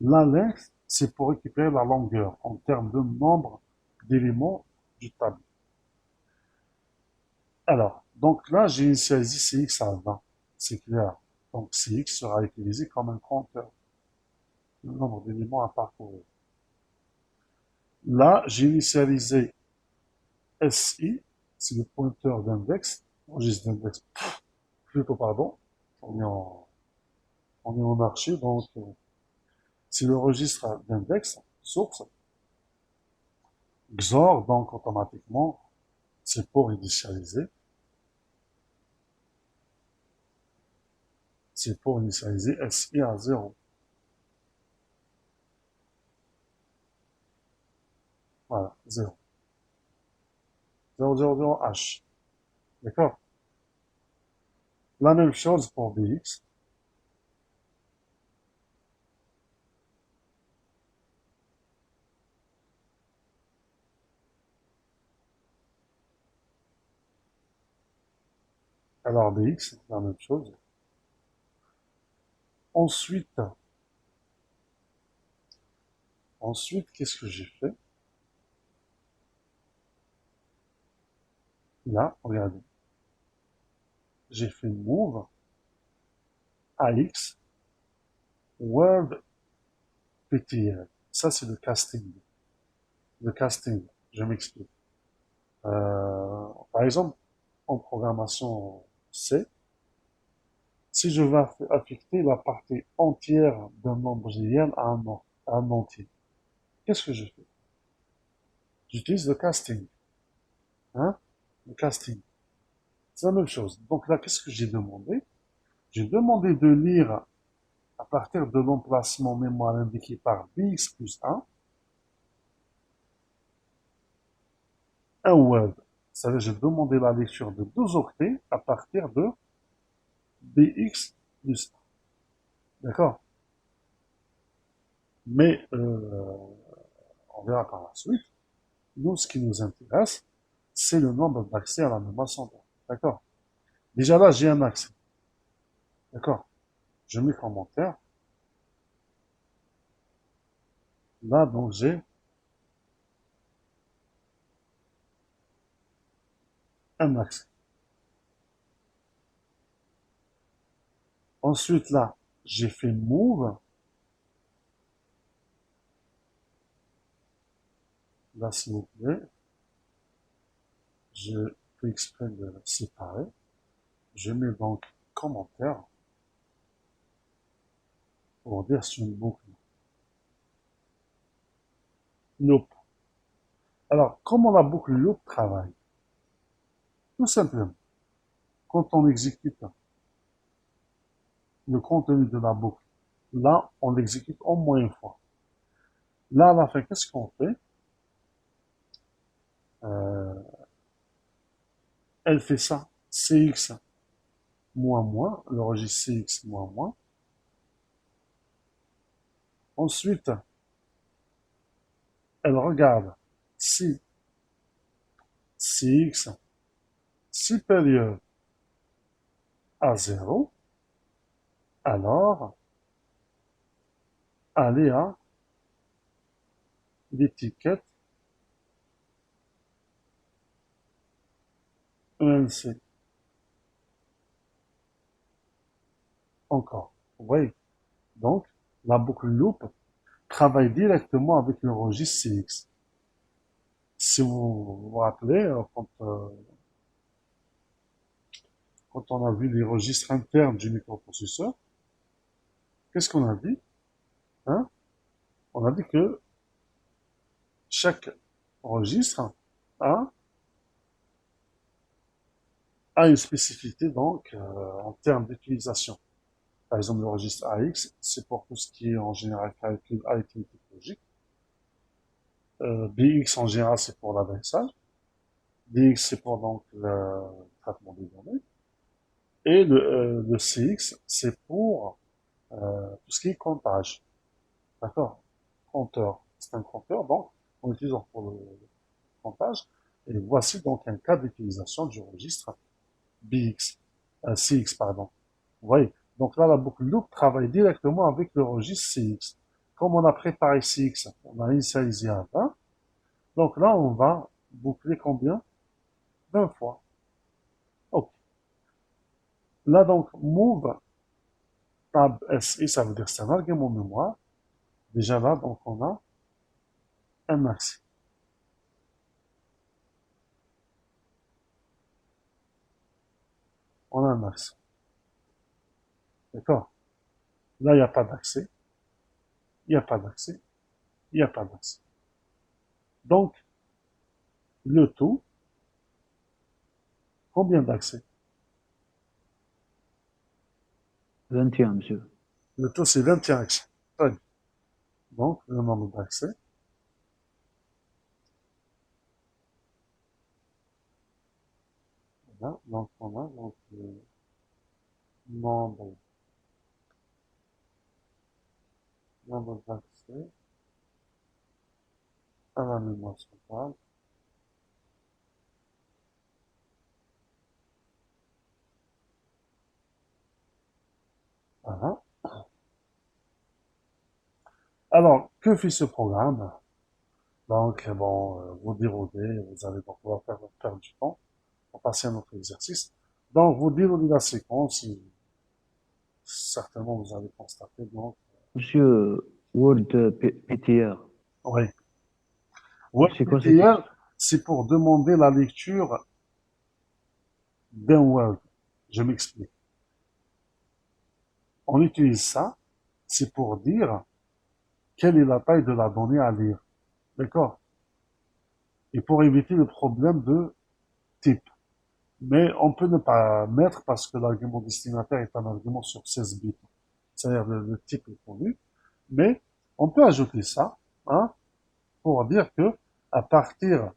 La length, c'est pour récupérer la longueur en termes de nombre d'éléments du tableau. Alors, donc là, j'ai initialisé CX à 20. C'est clair. Donc CX sera utilisé comme un compteur. Le nombre d'éléments à parcourir. Là, j'ai initialisé SI, c'est le pointeur d'index, registre d'index, plutôt pardon, on est en, on est en archi, donc c'est le registre d'index, source, XOR, donc automatiquement, c'est pour initialiser, SI à 0. Voilà, 0. 0, 0, 0, H. D'accord? La même chose pour BX. Alors BX, la même chose. Ensuite, qu'est-ce que j'ai fait? Là, regardez. J'ai fait move AX Word PTL. Ça, c'est le casting. Le casting, je m'explique. Par exemple, en programmation C, si je veux affecter la partie entière d'un nombre réel à un entier, qu'est-ce que je fais? J'utilise le casting, hein? Le casting. C'est la même chose. Donc là, qu'est-ce que j'ai demandé? J'ai demandé de lire à partir de l'emplacement mémoire indiqué par bx plus un word. C'est-à-dire, j'ai demandé la lecture de 12 octets à partir de bx plus 1. D'accord? Mais on verra par la suite. Nous, ce qui nous intéresse, c'est le nombre d'accès à la mémoire centrale. D'accord? Déjà là, j'ai un accès. D'accord? Je mets commentaire. Là, donc, j'ai un accès. Ensuite, là, j'ai fait move. Là, s'il vous plaît, je fais exprès de séparer. Je mets donc commentaire pour dire c'est une boucle. Loop. Alors, comment la boucle loop travaille? Tout simplement, quand on exécute le contenu de la boucle, là, on l'exécute au moins une fois. Là, à la fin, qu'est-ce qu'on fait? Euh, Elle fait ça. CX moins moins, le registre CX moins moins. Ensuite, elle regarde si CX supérieur à 0, alors aller à l'étiquette ENC. Encore. Vous voyez? Donc, la boucle loop travaille directement avec le registre CX. Si vous vous rappelez, quand on a vu les registres internes du microprocesseur, qu'est-ce qu'on a dit? Hein? On a dit que chaque registre a, a une spécificité donc en termes d'utilisation. Par exemple, le registre AX, c'est pour tout ce qui est en général calcul arithmétique logique. BX en général, c'est pour l'adressage. DX, c'est pour donc le traitement des données. Et le CX, c'est pour tout ce qui est comptage. D'accord? Compteur. C'est un compteur, donc on l'utilise pour le comptage. Et voici donc un cas d'utilisation du registre BX, CX, pardon. Vous voyez? Donc là, la boucle loop travaille directement avec le registre CX. Comme on a préparé CX, on a initialisé à 20. Donc là, on va boucler combien? 20 fois. Ok. Là, donc, move tab SI, ça veut dire c'est un argument mémoire. Déjà là, donc, on a un accès. On a un accès. D'accord? Là, il n'y a pas d'accès. Il n'y a pas d'accès. Il n'y a pas d'accès. Donc, le tout, combien d'accès? 21, monsieur. Le tout, c'est 21 accès. Très bien. Donc, le nombre d'accès. Voilà. Donc, on a donc, le nombre, nombre d'accès à la mémoire centrale. Voilà. Alors, que fait ce programme? Donc, bon, vous déroulez, vous allez donc pouvoir perdre du temps pour passer à notre exercice. Donc, vous déroulez la séquence et certainement vous allez constater, donc, Monsieur, Word PTR, oui. c'est quoi cette WebPTR, expression? c'est pour demander la lecture d'un word. Je m'explique. On utilise ça, c'est pour dire quelle est la taille de la donnée à lire. D'accord? Et pour éviter le problème de type. Mais on peut ne pas mettre parce que l'argument destinataire est un argument sur 16 bits. C'est-à-dire le type est connu. Mais on peut ajouter ça, hein, pour dire que à partir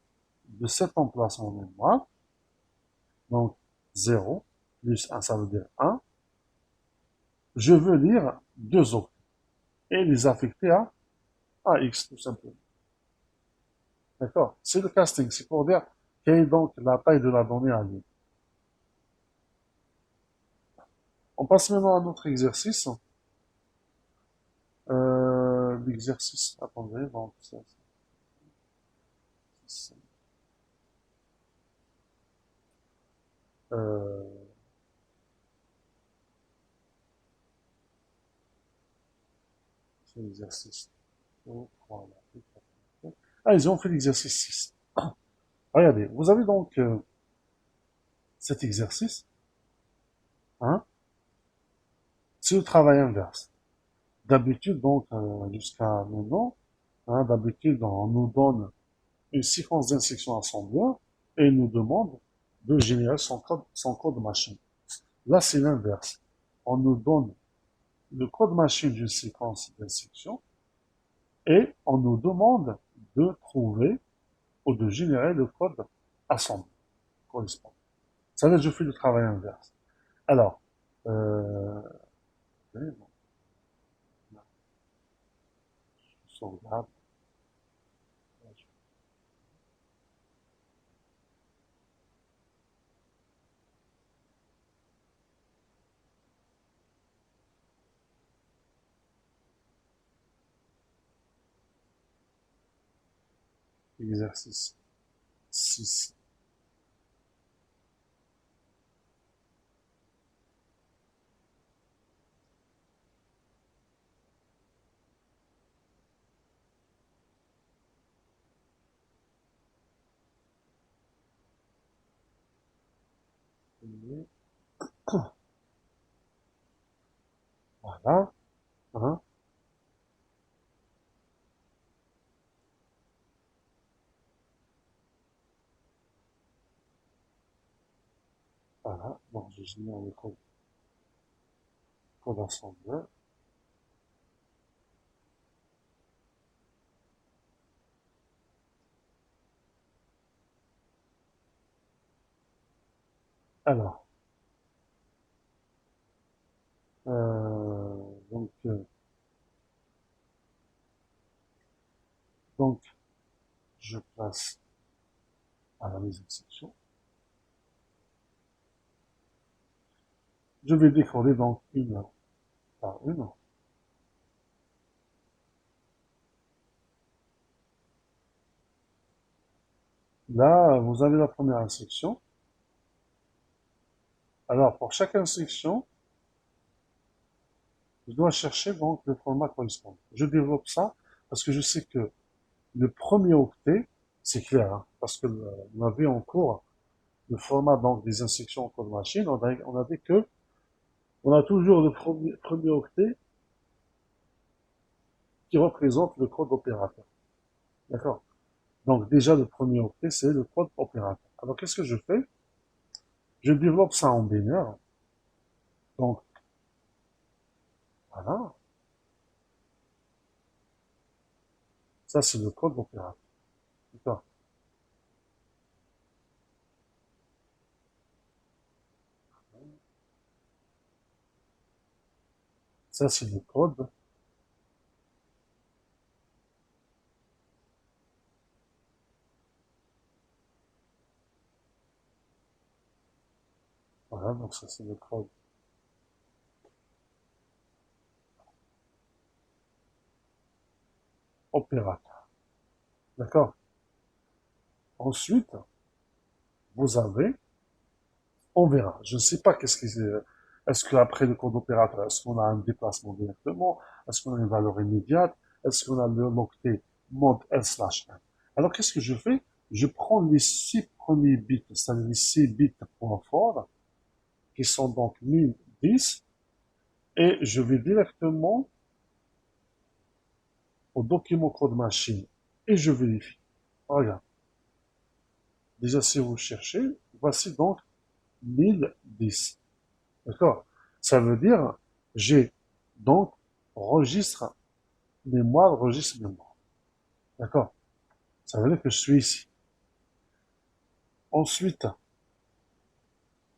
de cet emplacement mémoire, donc 0 plus 1, ça veut dire 1, je veux lire 2 octets et les affecter à x tout simplement. D'accord? C'est le casting, c'est pour dire quelle est donc la taille de la donnée à lire. On passe maintenant à notre exercice. L'exercice, attendez, donc euh, c'est l'exercice. Voilà. Ah, ils ont fait l'exercice 6. Regardez, vous avez donc cet exercice, hein, c'est le travail inverse. D'habitude, donc, jusqu'à maintenant, hein, d'habitude, on nous donne une séquence d'instructions assemblées et il nous demande de générer son code machine. Là, c'est l'inverse. On nous donne le code machine d'une séquence d'instructions et on nous demande de trouver ou de générer le code assemblé correspondant. Ça veut dire que je fais le travail inverse. Alors, je sauvegarde. Exercice 6. Voilà. Hein. Voilà. Donc, je génère le code assemblé. Alors, donc, donc, je place à la mise en section. Je vais décoder donc une par une. Là, vous avez la première instruction. Alors, pour chaque instruction, je dois chercher donc le format correspondant. Je développe ça parce que je sais que le premier octet, c'est clair, hein, parce que on avait en cours le format donc des instructions en code machine. On a dit que on a toujours le premier octet qui représente le code opérateur. D'accord? Donc déjà le premier octet, c'est le code opérateur. Alors qu'est-ce que je fais? Je développe ça en binaire. Donc voilà. Ça, c'est le code opérateur. D'accord? Ça, c'est le code. Voilà, donc ça, c'est le code opérateur. D'accord? Ensuite, vous avez, on verra. Je ne sais pas qu'est-ce que c'est. Est-ce qu'après le code opérateur, est-ce qu'on a un déplacement directement? Est-ce qu'on a une valeur immédiate? Est-ce qu'on a le l'octet mod L/N? Alors, qu'est-ce que je fais? je prends les 6 premiers bits, c'est-à-dire les 6 bits point forts, qui sont donc 1010, et je vais directement au document code machine, et je vérifie. Regarde. Déjà, si vous cherchez, voici donc 1010. D'accord? Ça veut dire, j'ai donc registre mémoire, registre mémoire. D'accord? Ça veut dire que je suis ici. Ensuite,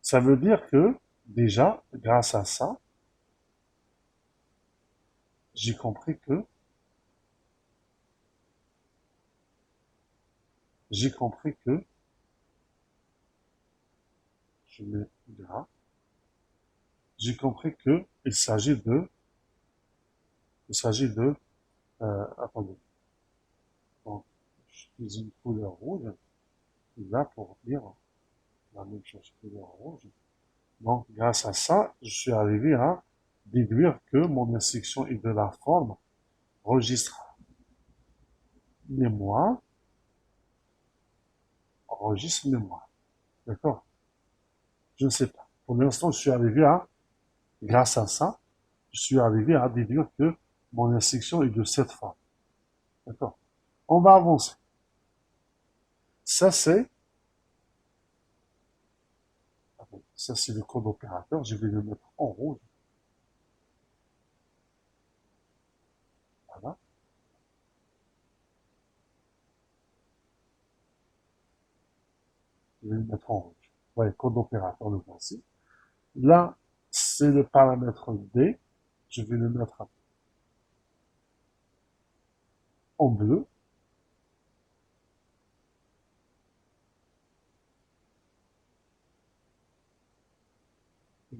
ça veut dire que, déjà, grâce à ça, j'ai compris que, je mets gras, j'ai compris que il s'agit de, attendez, donc, j'utilise une couleur rouge, là, pour dire la même chose, couleur rouge. Donc, grâce à ça, je suis arrivé à déduire que mon instruction est de la forme registre mémoire, registre mémoire. D'accord? Je ne sais pas. Pour l'instant, grâce à ça, je suis arrivé à déduire que mon instruction est de cette forme. D'accord? On va avancer. Ça, c'est le code opérateur. Je vais le mettre en rouge. Voilà. Je vais le mettre en rouge. Ouais, code opérateur, le voici. Là, c'est le paramètre D. Je vais le mettre en bleu.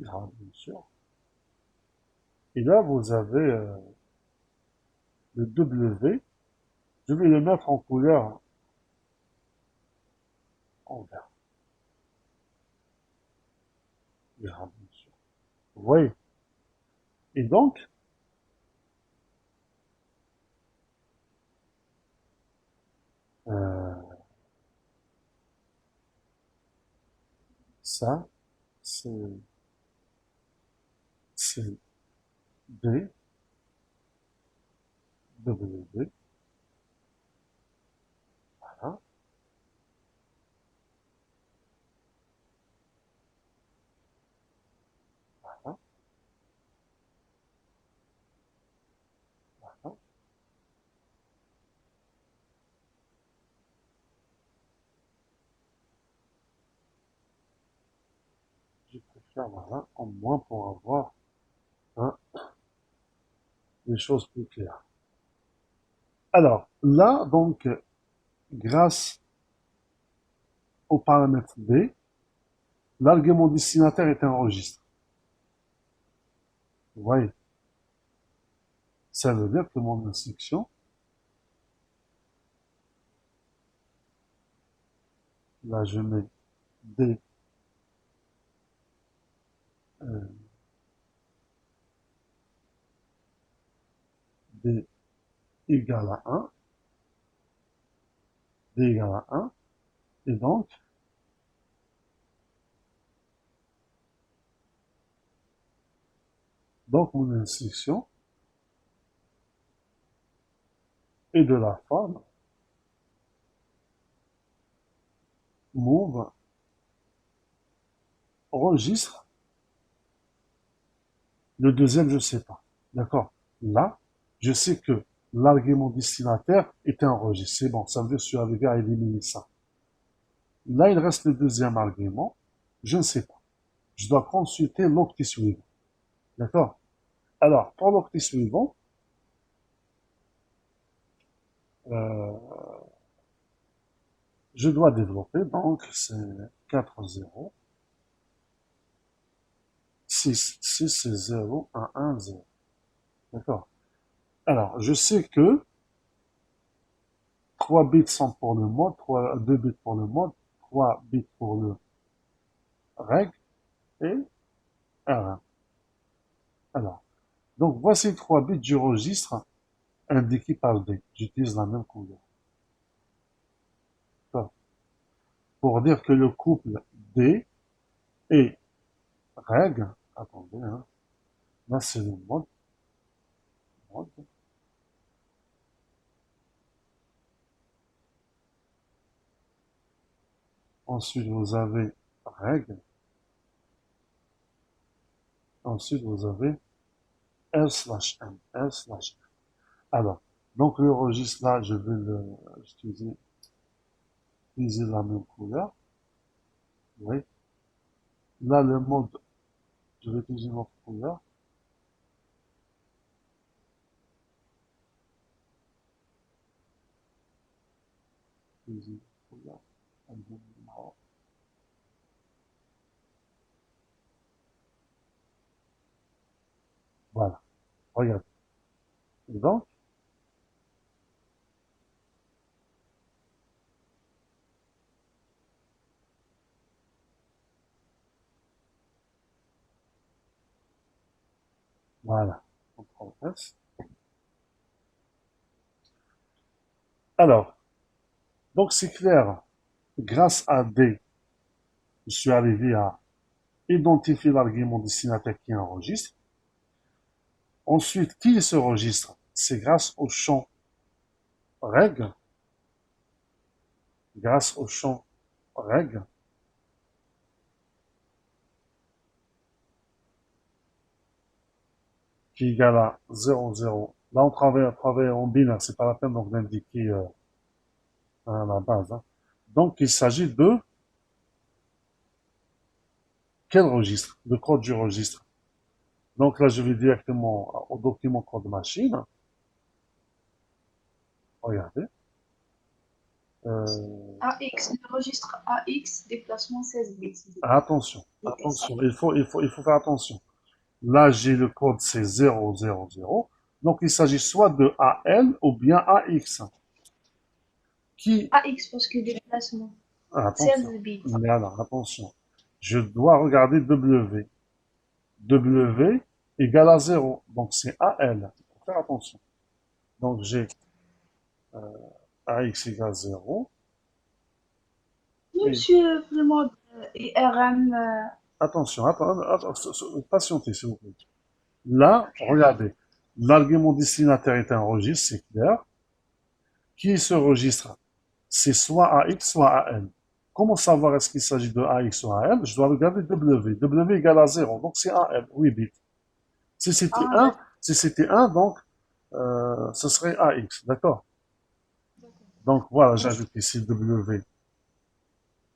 Grave, bien sûr. Et là, vous avez le W. Je vais le mettre en couleur en vert. Grave, bien sûr. Vous voyez? Et donc, euh, ça, c'est D, W, voilà, voilà, voilà. Je préfère, voilà, en moins pour avoir hein, les choses plus claires. Alors, là, donc, grâce au paramètre D, l'argument destinataire est un registre. Vous voyez? Ça veut dire que mon instruction, là, je mets D, euh, D égale à 1, D égale à 1, et donc mon instruction est de la forme move registre. Le deuxième, je ne sais pas. D'accord? Là, je sais que l'argument destinataire est un registre. C'est bon, ça veut dire que je suis arrivé à éliminer ça. Là, il reste le deuxième argument. Je ne sais pas. Je dois consulter l'octet suivant. D'accord? Alors, pour l'octet suivant, euh, je dois développer, donc c'est 4, 0, 6, 6, c'est 0, 1, 1, 0. D'accord? Alors, je sais que 3 bits sont pour le mode, 2 bits pour le mode, 3 bits pour le reg et R1. Alors, donc voici 3 bits du registre indiqué par D. J'utilise la même couleur. pour dire que le couple D et reg, attendez, hein, là c'est le mode. Ensuite vous avez reg, ensuite vous avez L/M, L/M. Alors, donc le registre là, je vais utiliser la même couleur. Oui. Là, le mode, je vais utiliser une autre couleur. Utiliser une couleur. Voilà, regarde. Et donc, voilà, on progresse. Alors, donc c'est clair, grâce à D, je suis arrivé à identifier l'argument destinataire qui est un registre. Ensuite, qui est ce registre? C'est grâce au champ reg, grâce au champ reg, qui est égal à 0, 0. Là, on travaille en binaire, c'est pas la peine donc d'indiquer la base. Hein. Donc, il s'agit de quel registre? Le code du registre. Donc là, je vais directement au document code machine. Regardez. AX, le registre AX, déplacement 16 bits. Attention, attention, il faut faire attention. Là, j'ai le code, c'est 0, 0, 0. Donc, il s'agit soit de AL ou bien AX. Qui, AX parce que déplacement attention, 16 bits. voilà, attention. Je dois regarder W. W égale à 0. Donc, c'est AL. Il faut faire attention. Donc, j'ai AX égale 0. Et Monsieur, le mode IRM, attention, patientez, s'il vous plaît. Là, regardez. L'argument destinataire est un registre, c'est clair. Qui est ce registre? C'est soit AX, soit AN. Comment savoir est-ce qu'il s'agit de AX ou AN? Je dois regarder W. W égale à 0, donc c'est AN, 8 bits. Si c'était ah, 1, si c'était 1, donc ce serait AX, d'accord? Donc voilà, j'ajoute ici W.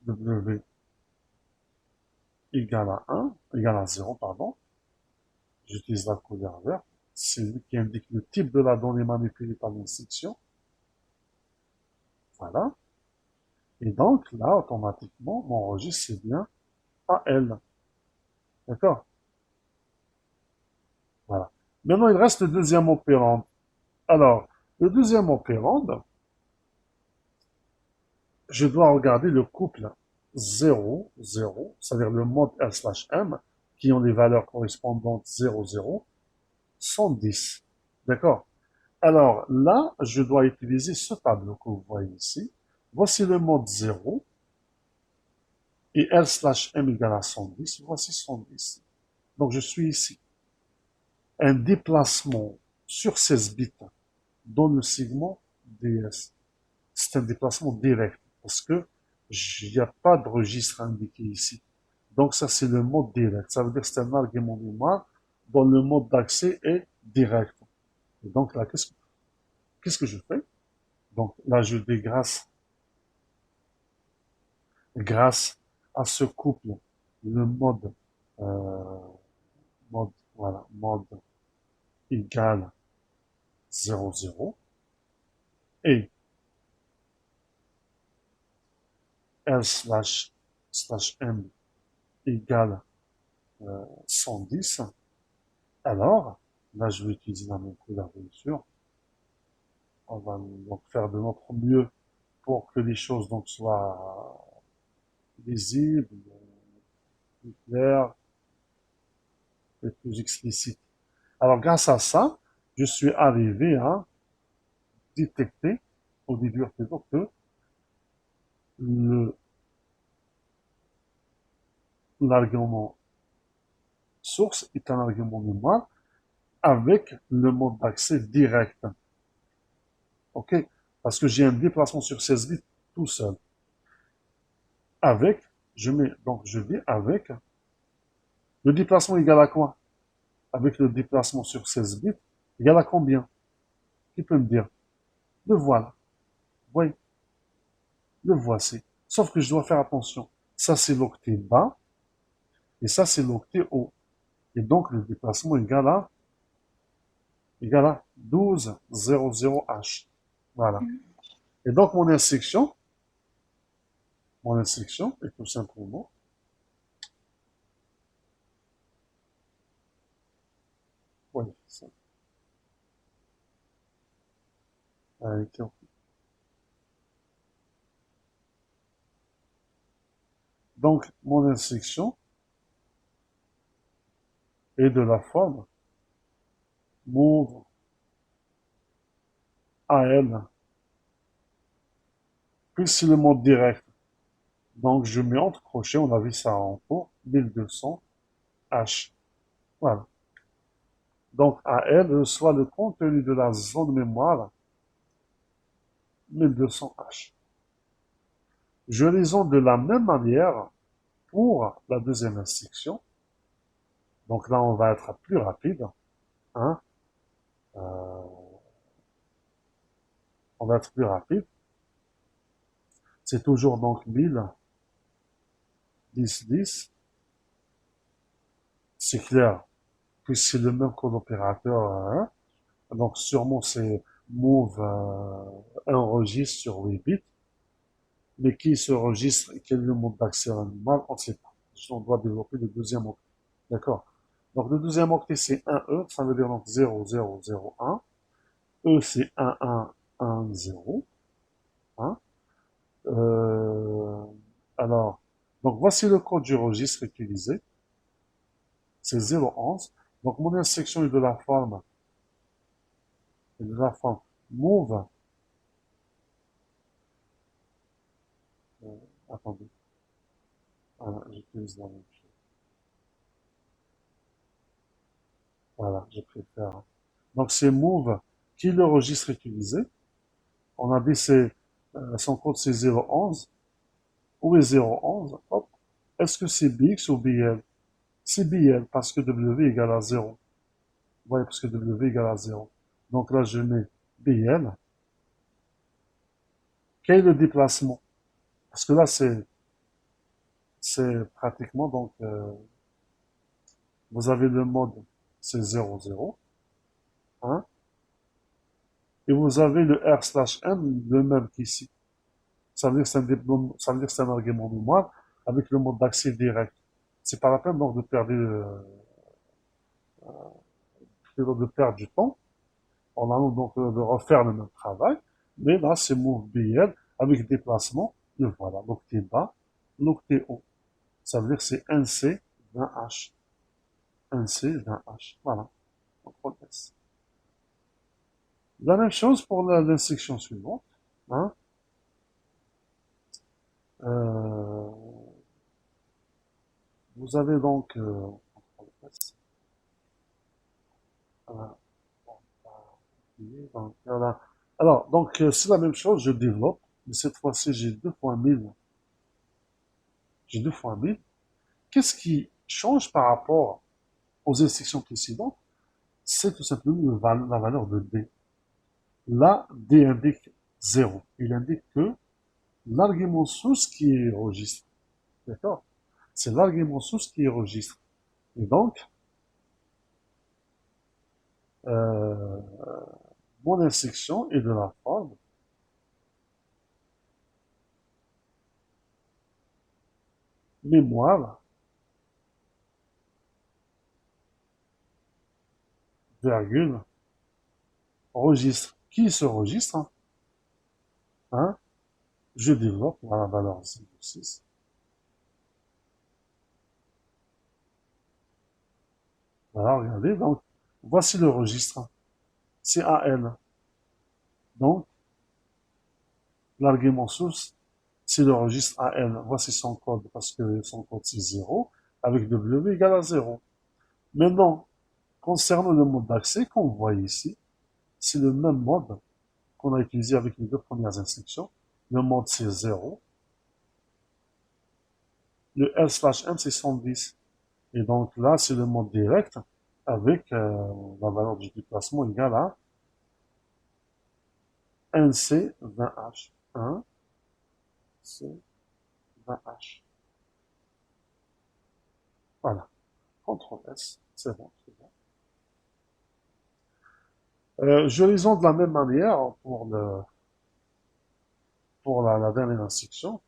W égale à 1, égale à 0, pardon. J'utilise la couleur verte. C'est lui qui indique le type de la donnée manipulée par l'instruction. Voilà. Et donc, là, automatiquement, mon registre, c'est bien AL. D'accord? Voilà. Maintenant, il reste le deuxième opérande. Alors, le deuxième opérande, je dois regarder le couple 0, 0, c'est-à-dire le mode L/M, qui ont les valeurs correspondantes 0, 0, 110. D'accord? Alors, là, je dois utiliser ce tableau que vous voyez ici. Voici le mode 0, et L/M égale à 110. Voici 110. Donc, je suis ici. Un déplacement sur 16 bits dans le segment DS. C'est un déplacement direct parce que il n'y a pas de registre indiqué ici. Donc ça, c'est le mode direct. Ça veut dire que c'est un argument mémoire dont le mode d'accès est direct. Et donc là, qu'est-ce que je fais? Donc là, je dis grâce à ce couple, le euh, mode égal 0, 0 et L/M égale 110, alors, là je vais utiliser la même couleur bien sûr. On va donc faire de notre mieux pour que les choses donc soient lisibles, plus claires et plus explicites. Alors grâce à ça, je suis arrivé à détecter, au début plutôt, que le l'argument source est un argument mémoire avec le mode d'accès direct. OK? Parce que j'ai un déplacement sur 16 bits tout seul. Avec, donc je dis avec, le déplacement égal à quoi? Avec le déplacement sur 16 bits, égal à combien? Qui peut me dire? Le voilà. Oui, le voici. Sauf que je dois faire attention. Ça, c'est l'octet bas, et ça, c'est l'octet haut. Et donc, le déplacement égal à 1200H. Voilà. Et donc, mon instruction est tout simplement oui, ça. Ok. Donc, mon instruction est de la forme move AL, puis c'est le mode direct. Donc, je mets entre crochets, on a vu ça en cours, 1200H. Voilà. Donc, AL reçoit le contenu de la zone mémoire 1200H. Je raisonne de la même manière pour la deuxième instruction. Donc là, on va être plus rapide. Hein? On va être plus rapide. C'est toujours donc 1000, 10, 10. C'est clair, puisque c'est le même code opérateur. Hein? Donc sûrement c'est move un registre sur 8 bits. Mais qui ce registre et quel est le mode d'accès animal, on ne sait pas. On doit développer le deuxième octet. D'accord? Donc le deuxième octet c'est 1E, ça veut dire donc 0, 0, 0, 1. E c'est 1, 1, 1, 0. Hein? Euh, alors, donc voici le code du registre utilisé. C'est 011. Donc mon instruction est de la forme move. Attendez. Voilà, j'utilise la même chose. Voilà, je préfère. Donc c'est move qui est le registre utilisé. On a dit son code c'est 011. Où est 011? Hop. Est-ce que c'est BX ou BL? C'est BL parce que W égale à 0. Vous voyez, parce que W égale à 0. Donc là, je mets BL. Quel est le déplacement? Parce que là, c'est pratiquement, donc, vous avez le mode, c'est 0, 0. Hein? Et vous avez le R/M, le même qu'ici. Ça veut dire que c'est un argument mémoire avec le mode d'accès direct. C'est pas la peine donc de perdre du temps en allant donc de refaire le même travail. Mais là, c'est move BL avec déplacement. Et voilà, l'octet bas, l'octet haut. Ça veut dire que c'est 1C, 20H. 1C, 20H. Voilà. CTRL S. La même chose pour l'instruction suivante. Hein. Euh, vous avez donc CTRL S. Voilà. Donc, voilà. Alors, donc, c'est la même chose, je développe, mais cette fois-ci, j'ai 2 fois 1000. J'ai 2 fois 1000. Qu'est-ce qui change par rapport aux instructions précédentes? C'est tout simplement la valeur de D. Là, D indique 0. Il indique que l'argument source qui est registre. D'accord? C'est l'argument source qui est registre. Et donc, euh, mon instruction est de la forme mémoire, virgule, registre. Qui se registre? Hein? Je développe la valeur 0,6. Voilà, regardez. Donc, voici le registre. C'est AL. Donc, l'argument source, c'est le registre AL. Voici son code, parce que son code c'est 0. avec W égale à 0. Maintenant, concernant le mode d'accès qu'on voit ici, c'est le même mode qu'on a utilisé avec les deux premières instructions. Le mode c'est 0. Le L/M c'est 110. Et donc là, c'est le mode direct avec la valeur du déplacement égale à NC20H. 1 C20H. Voilà. CTRL S. C'est bon, c'est bon. Je lisons de la même manière pour la dernière instruction.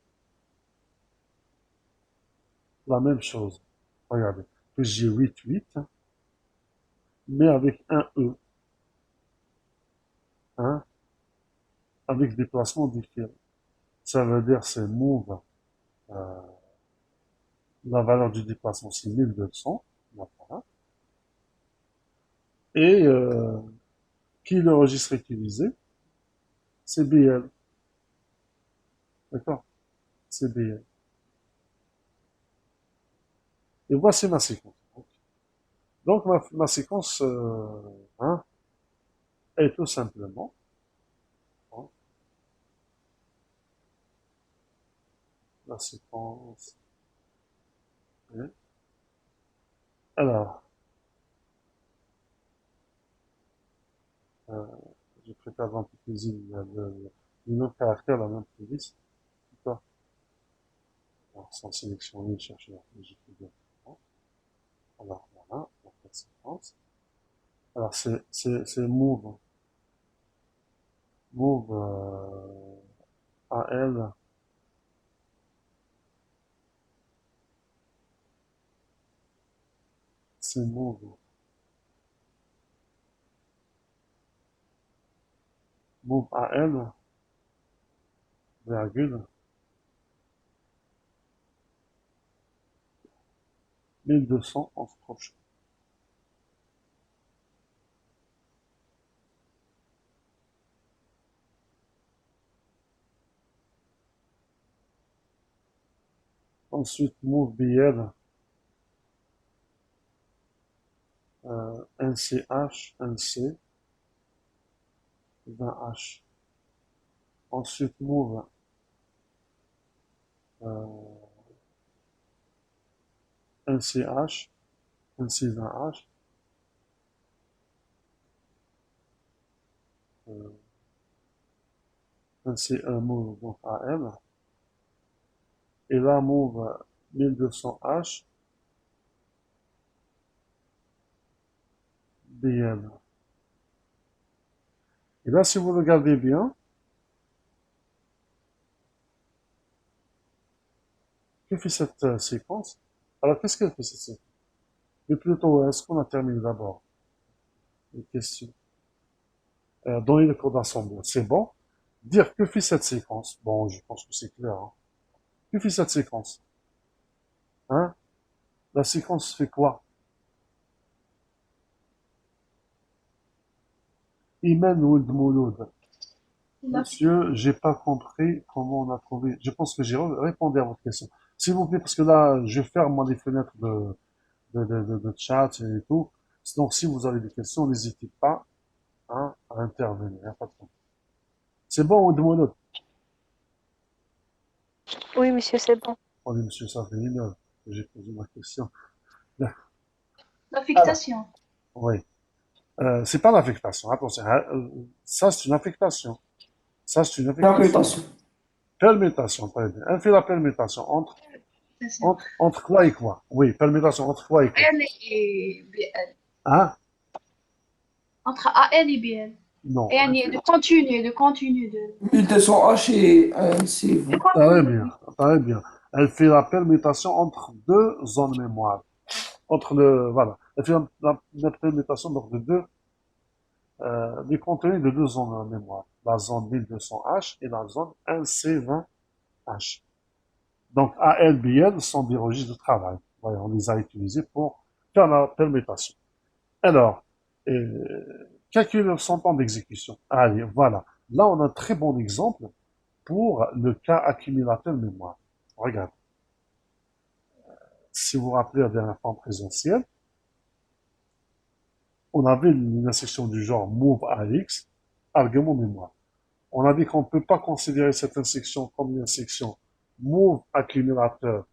La même chose. Regardez. Que j'ai 8, 8, mais avec un E. Hein, avec déplacement différent. Ça veut dire c'est move. La valeur du déplacement c'est 1200. Voilà. Et qui est le registre utilisé? C'est BL. D'accord? C'est BL. Et voici ma séquence. Donc ma séquence hein, est tout simplement hein, la séquence. Hein. Alors, euh, je prépare un peu plus le nom caractère la même police. D'accord? Alors, sans sélectionner, chercher la j'ai alors voilà, donc la séquence. Alors c'est move AL c'est move AL virgule 1200 en crochet. Ensuite move BL NCH NC 20H. Ensuite move NCH NC 20H NC1 move donc AM et là move 1200H BL. Et là, si vous regardez bien, que fait cette séquence? Alors, qu'est-ce qu'elle fait cette séquence? Mais plutôt, est-ce qu'on a terminé d'abord? Une question. Donner le code d'assemblage. C'est bon. Dire que fait cette séquence? Bon, je pense que c'est clair. Hein. Que fait cette séquence? Hein? La séquence fait quoi? Imen ou Mouloud? Monsieur, j'ai pas compris comment on a trouvé. Je pense que j'ai répondu à votre question. S'il vous plaît, parce que là, je ferme moi les fenêtres de chat et tout. Donc, si vous avez des questions, n'hésitez pas hein, à intervenir. Y a pas de problème. C'est bon, Mouloud? Oui, monsieur, c'est bon. Oh, monsieur, ça fait une heure que j'ai posé ma question. Alors, L'affectation. oui. C'est pas l'affectation, attention. Hein, ça, c'est une affectation. Ça, c'est une affectation. Permutation. Permutation, très bien. Elle fait la permutation entre quoi et quoi? Oui, permutation entre quoi et quoi? AN et BL. Hein? Entre AN et BL. Non. Et de continu. 1200H et NC20. Très bien, très bien. Elle fait la permutation entre deux zones mémoire. Voilà. Elle fait la permutation donc de des contenus de deux zones mémoire. La zone 1200H et la zone 1C20H. Donc, AL, BL sont des registres de travail. Voilà, on les a utilisés pour faire la permutation. Alors, calculer son temps d'exécution. Allez, voilà. Là, on a un très bon exemple pour le cas accumulateur mémoire. Regarde. si vous vous rappelez la dernière fois en présentiel, on avait une intersection du genre move AX, argument mémoire. On a dit qu'on ne peut pas considérer cette intersection comme une intersection move accumulateur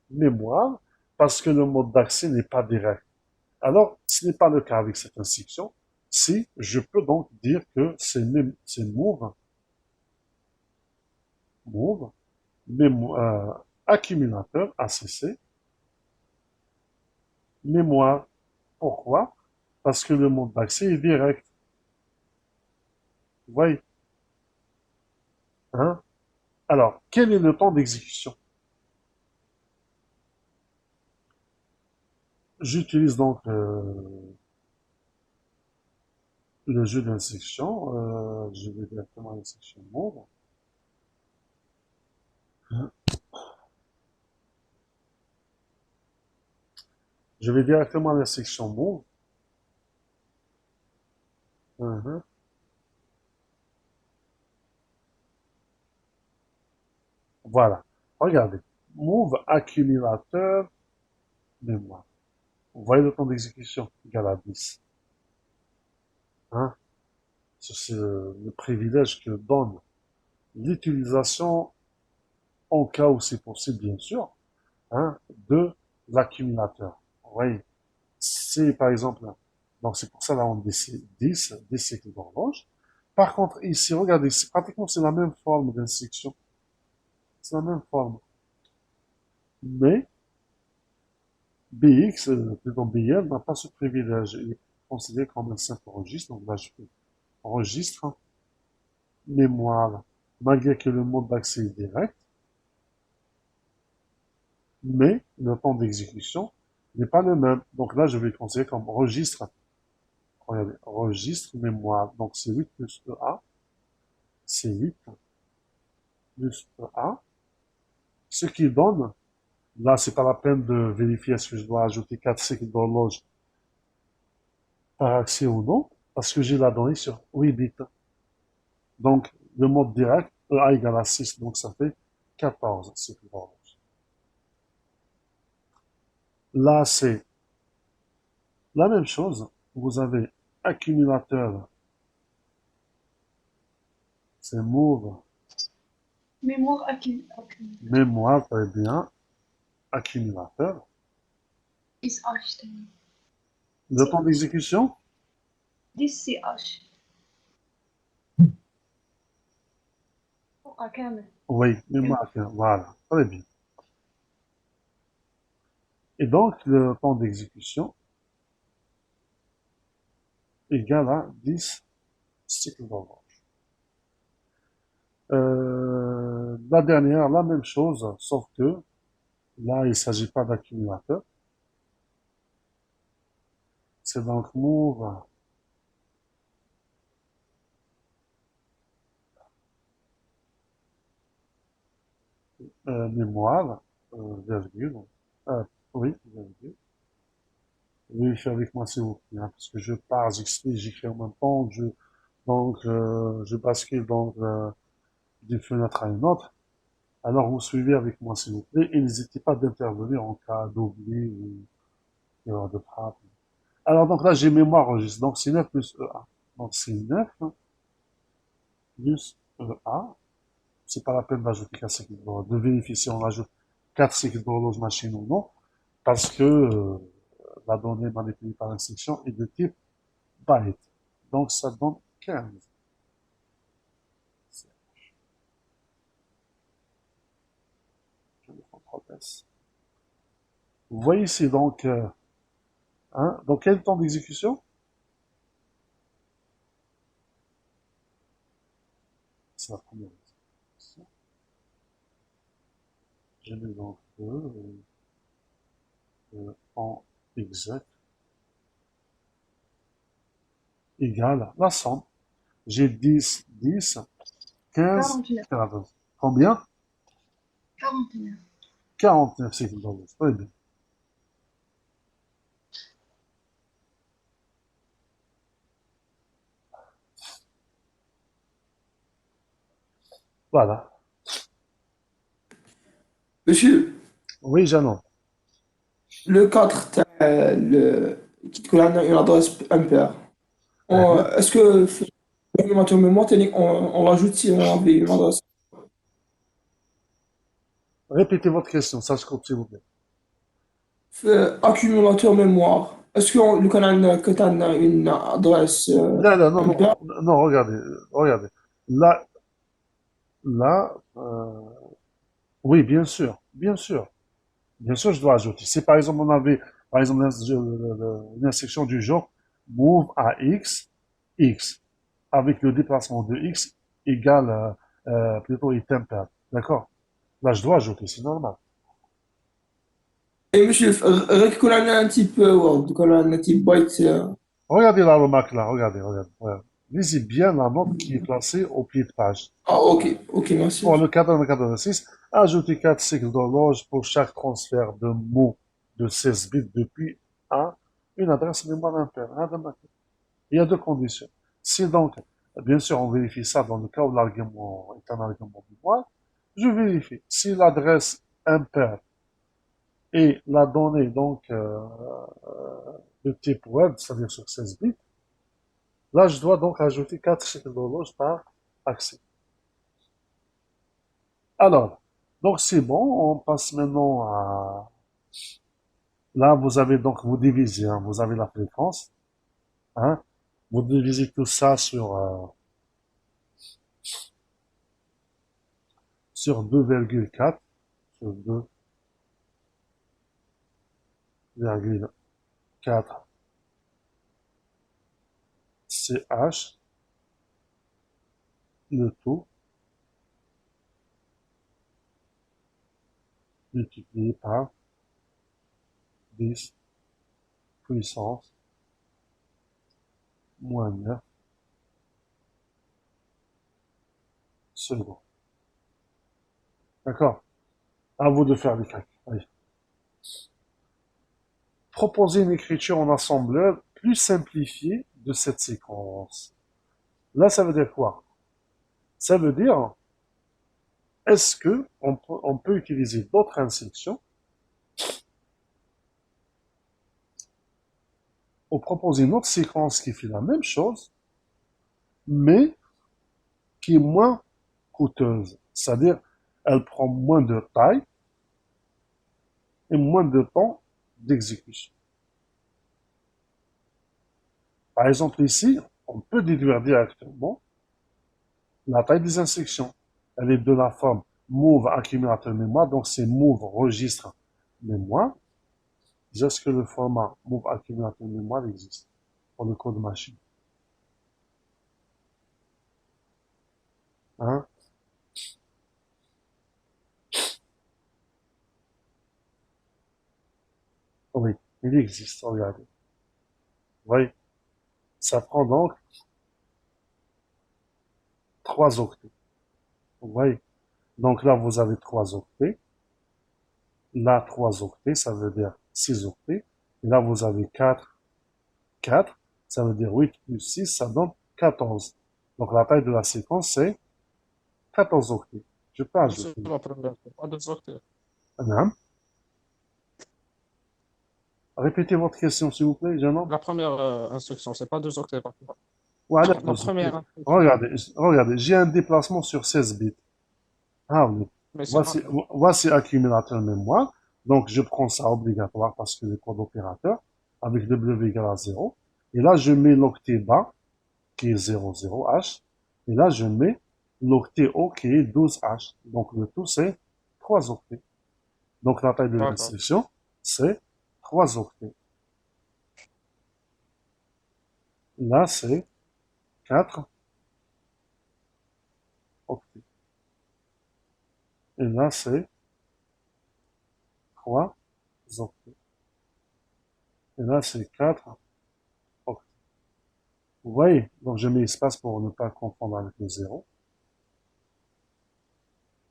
mémoire parce que le mode d'accès n'est pas direct. Alors, ce n'est pas le cas avec cette intersection. Si, je peux donc dire que c'est move, accumulateur, ACC, mémoire. Pourquoi? Parce que le mode d'accès est direct. Vous voyez? Hein? Alors, quel est le temps d'exécution? J'utilise donc le jeu d'instruction. Je vais directement à l'instruction move. Je vais directement à l'instruction move. Voilà. Regardez. Move accumulateur mémoire. Vous voyez le temps d'exécution égal à 10. Hein? C'est le privilège que donne l'utilisation, en cas où c'est possible, bien sûr, hein, de l'accumulateur. Vous voyez, c'est par exemple, donc c'est pour ça là on dit 10 cycles d'horloge. Par contre, ici, regardez, pratiquement c'est la même forme d'instruction. C'est la même forme. Mais BX, plutôt BL, n'a pas ce privilège. Il est considéré comme un simple registre. Donc là, je fais registre, mémoire, malgré que le mode d'accès est direct, mais le temps d'exécution n'est pas le même. Donc là, je vais le considérer comme registre. Regardez, registre mémoire. Donc c'est 8 plus EA. C'est 8 plus EA. Ce qui donne, là, c'est pas la peine de vérifier est-ce que je dois ajouter 4 cycles d'horloge par accès ou non, parce que j'ai la donnée sur 8 bits. Donc, le mode direct, EA égale à 6, donc ça fait 14 cycles d'horloge. Là, c'est la même chose. Vous avez accumulateur, c'est move, Mémoire mémoire, très bien, accumulateur. is H. Le temps d'exécution, 10 CH. كامل. oui, mémoire, voilà, très bien. Et donc, le temps d'exécution égal à 10 cycles d'horloge. La dernière, la même chose, sauf que là, il ne s'agit pas d'accumulateur. C'est donc move mémoire, virgule, oui, virgule. Vérifiez avec moi s'il vous plaît, hein, parce que je pars, j'écris en même temps, donc je bascule donc d'une fenêtre à une autre. Alors vous suivez avec moi s'il vous plaît et n'hésitez pas d'intervenir en cas d'oubli ou d'erreur de frappe. Alors donc là j'ai mémoire registre, donc c'est 9 plus EA. Donc c'est 9 plus EA. C'est pas la peine d'ajouter 4 cycles d'horloge, de vérifier si on ajoute 4 cycles d'horloge machine ou non, parce que la donnée manipulée par l'instruction est de type byte. Donc ça donne 15. Je le contrôle S. Vous voyez ici donc, hein, donc quel temps d'exécution? C'est la première exécution. Je mets donc en exact égale la somme. J'ai 10, 10, 15, 49. 14. Combien? 49. 49 cycles d'horloge. Très bien. Voilà. Monsieur, Oui, Janon. Le 4, qui te donne une adresse impaire. Uh-huh. Est-ce que l'accumulateur mémoire, on rajoute si on avait une adresse? Répétez votre question, ça je coupe, s'il vous plaît. Accumulateur mémoire. Est-ce que le canal que tu as une adresse Là, là, non, impaire? non, non, regardez, regardez. Là, là, oui, bien sûr. Bien sûr, je dois ajouter. Si par exemple on avait, par exemple, une instruction du genre move à x, x, avec le déplacement de x égale, plutôt item pair. D'accord? Là, je dois ajouter, c'est normal. Et monsieur, qu'on a un type Word, qu'on a un type byte. Regardez la remarque là, regardez, regardez, regardez. Lisez bien la note qui est placée au pied de page. Ah, ok, ok, Pour merci. le 486, ajoutez 4 cycles d'horloge pour chaque transfert de mots de 16 bits depuis à une adresse mémoire impaire. Il y a deux conditions. Si donc, bien sûr, on vérifie ça dans le cas où l'argument est un argument mémoire, je vérifie. Si l'adresse impaire et la donnée, donc, de type web, c'est-à-dire sur 16 bits, là, je dois donc ajouter 4 cycles d'horloge par accès. Alors, donc c'est bon, on passe maintenant à... Là, vous avez donc, vous divisez, hein, vous avez la fréquence, hein, vous divisez tout ça sur 2,4, sur 2,4 CH, le tout, multiplié par 10 puissance moins 9 secondes. D'accord? À vous de faire les calculs. Allez. Proposer une écriture en assembleur plus simplifiée de cette séquence. Là, ça veut dire quoi? Ça veut dire, est-ce que on peut utiliser d'autres instructions ou proposer une autre séquence qui fait la même chose, mais qui est moins coûteuse? C'est-à-dire, elle prend moins de taille et moins de temps d'exécution. Par exemple, ici, on peut déduire directement la taille des instructions. Elle est de la forme move accumulateur mémoire, donc c'est move registre mémoire, jusqu'à ce que le format move accumulateur mémoire existe pour le code machine. Hein? Oui, il existe, regardez. Vous voyez, ça prend donc 3 octets. Vous voyez, donc là, vous avez 3 octets. Là, 3 octets, ça veut dire 6 octets. Et là, vous avez 4, ça veut dire 8 plus 6, ça donne 14. Donc la taille de la séquence, c'est 14 octets. Je peux C'est ajouter. la première, pas deux octets. Hein? Répétez votre question, s'il vous plaît, jeune homme. La première instruction, c'est pas deux octets par contre. Voilà, La première instruction, regardez, regardez, j'ai un déplacement sur 16 bits. Ah oui. mais c'est Voici, marqué. voici accumulateur mémoire. Donc, je prends ça obligatoire parce que le code opérateur avec W égale à 0. Et là, je mets l'octet bas qui est 00H. Et là, je mets l'octet haut qui est 12H. Donc, le tout, c'est 3 octets. Donc, la taille de D'accord. l'instruction, c'est 3 octets. Là, c'est 4 octets. Et là, c'est 3 octets. Et là, c'est 4 octets. Vous voyez? Donc, je mets espace pour ne pas confondre avec le 0.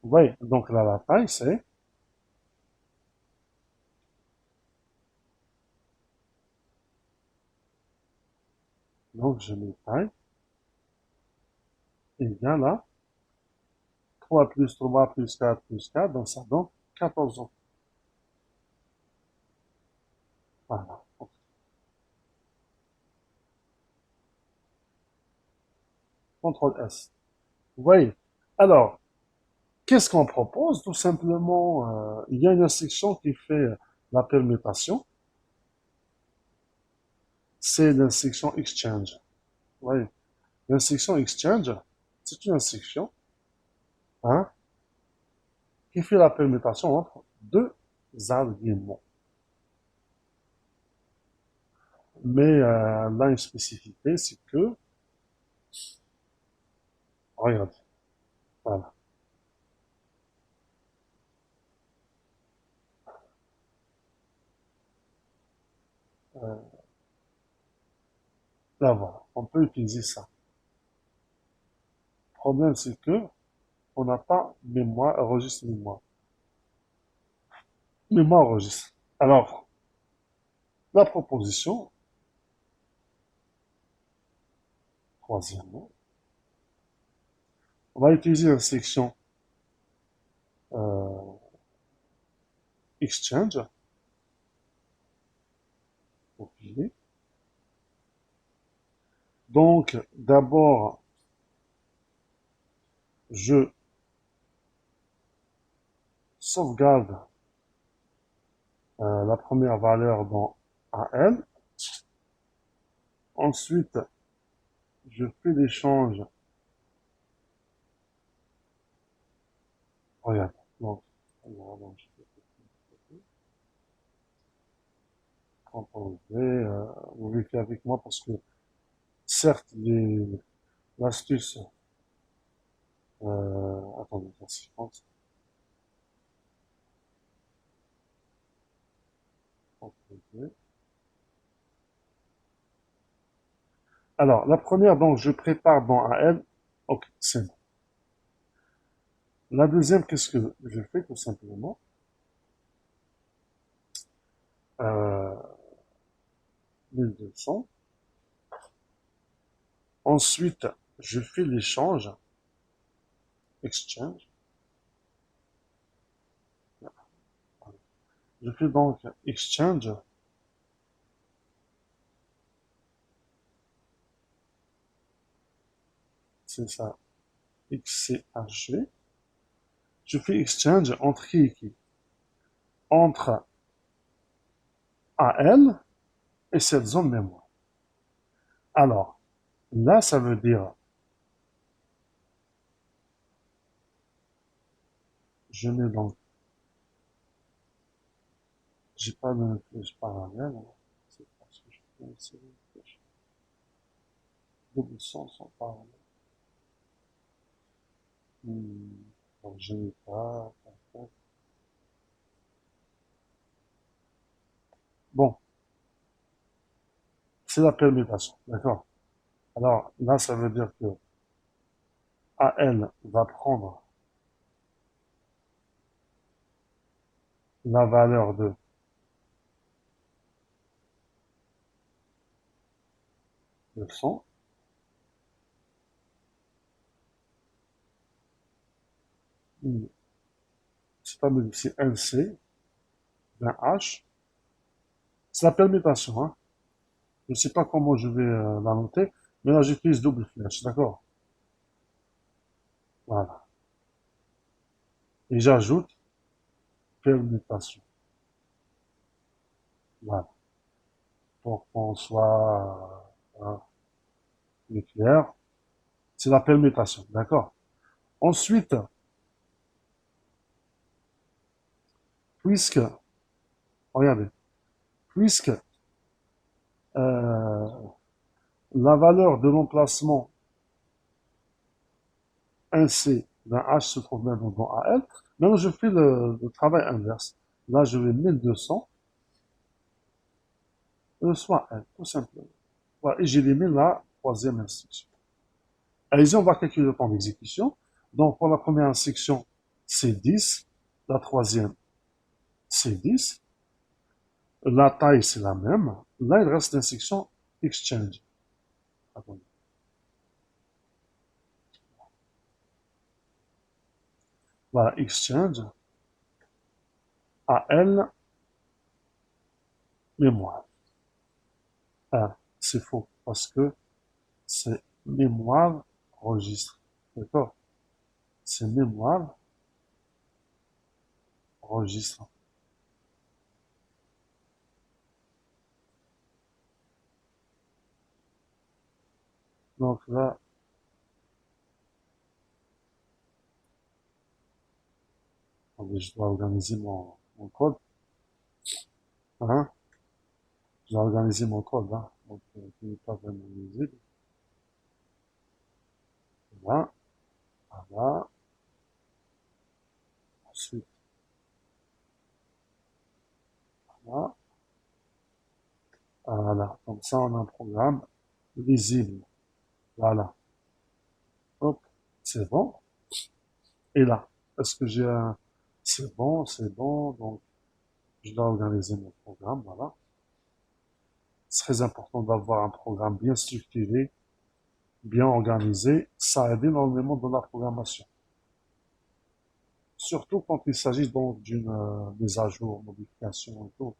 Vous voyez? Donc, là, la taille, c'est... Donc, je mets taille égale à 3 plus 3 plus 4 plus 4. Donc, ça donne 14 octets. Voilà. CTRL S. Vous voyez? Alors, qu'est-ce qu'on propose? Tout simplement, il y a une instruction qui fait la permutation. C'est l'instruction exchange. Vous voyez? L'instruction exchange, c'est une instruction, hein, qui fait la permutation entre deux arguments. Mais là, une spécificité, c'est que, regardez, voilà. Euh, Là, voilà, on peut utiliser ça. Le problème, c'est que on n'a pas mémoire, registre mémoire. Mémoire registre. Alors, la proposition, troisièmement, on va utiliser la section euh, exchange, copier. Donc, d'abord, je sauvegarde la première valeur dans AL. Ensuite, je fais l'échange. Regarde. Donc, je fais CTRL-V, vous vérifiez avec moi parce que, certes, l'astuce, attendez, ça se passe. CTRL-V. Alors, la première, donc, je prépare dans AL. Ok, c'est bon. La deuxième, qu'est-ce que je fais tout simplement? 1200. Ensuite, je fais l'échange, exchange. Je fais donc exchange. C'est ça, XCHV. Je fais exchange entre qui et qui? Entre AL et cette zone mémoire. Alors, là, ça veut dire, je mets donc, j'ai pas de flèche parallèle, c'est parce que je fais une série de flèches. Double sens en parallèle. Donc, je n'ai pas, bon, c'est la permutation, d'accord? Alors, là, ça veut dire que AL va prendre la valeur de 900. C'est pas modifié, LC, 20H. C'est la permutation, hein. Je ne sais pas comment je vais la noter, mais là, j'utilise double flèche, d'accord? Voilà. Et j'ajoute permutation. Voilà. Pour qu'on soit clair. C'est la permutation, d'accord? Ensuite, puisque, regardez, puisque euh, la valeur de l'emplacement 1C d'un H se trouve maintenant dans AL, maintenant je fais le travail inverse. Là, je vais 1200, soit L, tout simplement. Voilà, et j'élimine la troisième instruction. Allez-y, on va calculer le temps d'exécution. Donc, pour la première instruction, c'est 10. La troisième, c'est 10. La taille, c'est la même. Là, il reste l'instruction exchange. Attendez. Voilà, exchange. AL mémoire. Ah, c'est faux, parce que c'est mémoire registre. D'accord? C'est mémoire registre. Donc là, attendez, je dois organiser mon code. Hein? Je dois organiser mon code. Hein? Donc, il n'est pas vraiment visible. Là, voilà. Ensuite, là. Voilà. Comme ça, on a un programme lisible. Voilà. Hop. C'est bon. Et là, est-ce que j'ai un... C'est bon, c'est bon. Donc, je dois organiser mon programme. Voilà. C'est très important d'avoir un programme bien structuré, bien organisé. Ça aide énormément dans la programmation. Surtout quand il s'agit donc d'une mise à jour, modification et tout.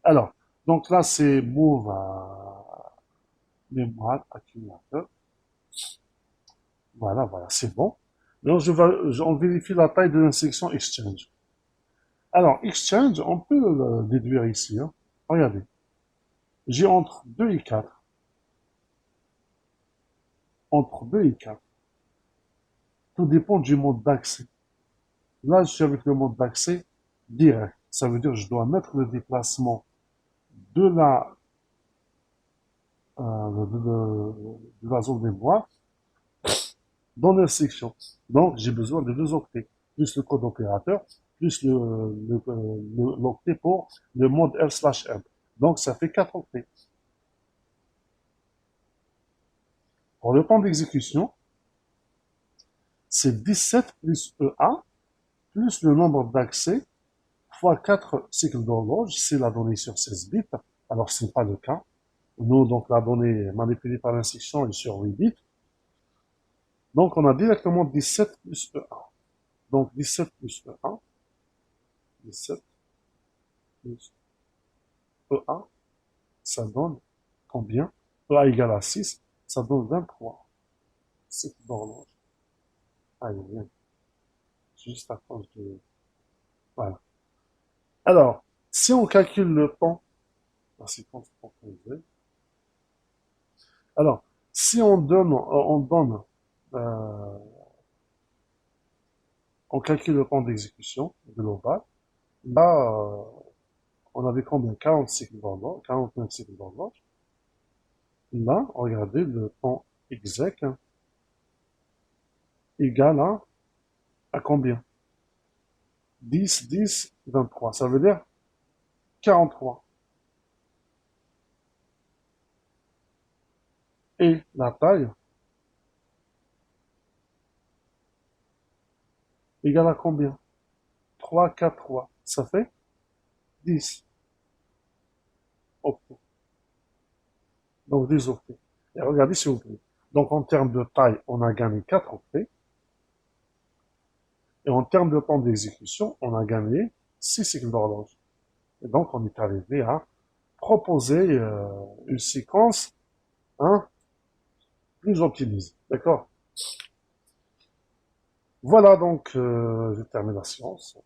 Alors, donc là, c'est move à mémoire accumulateur. Voilà, voilà, c'est bon. Donc, on vérifie la taille de l'instruction exchange. Alors, exchange, on peut le déduire ici. Hein. Regardez. J'ai entre 2 et 4. Entre 2 et 4. Tout dépend du mode d'accès. Là, je suis avec le mode d'accès direct. Ça veut dire que je dois mettre le déplacement de la zone mémoire dans l'instruction. Donc, j'ai besoin de 2 octets, plus le code opérateur, plus l'octet pour le mode L/M. Donc, ça fait 4 octets. Pour le temps d'exécution, c'est 17 plus EA, plus le nombre d'accès, fois 4 cycles d'horloge, c'est la donnée sur 16 bits. Alors, ce n'est pas le cas. Nous, donc, la donnée manipulée par l'instruction est sur 8 bits. Donc, on a directement 17 plus E1. Donc, 17 plus E1, 17 plus E1, ça donne combien? EA égale à 6, ça donne 23. C'est d'horloge. Ah, il vient. Juste à cause de... Voilà. Alors, si on calcule le temps, la séquence proposée, alors, si on donne, on calcule le temps d'exécution global, là, on avait combien? 40 cycles d'horloge, 49 cycles d'horloge. Là, regardez, le temps exec hein, égal à combien? 10, 10, 23. Ça veut dire 43. Et la taille égale à combien? 3, 4, 3. Ça fait 10 octets. Donc 10 octets. Et regardez s'il vous plaît. Donc en termes de taille, on a gagné 4 octets. Et en termes de temps d'exécution, on a gagné 6 cycles d'horloge. Et donc on est arrivé à proposer une séquence hein, plus optimisée. D'accord? Voilà donc, je termine la séance.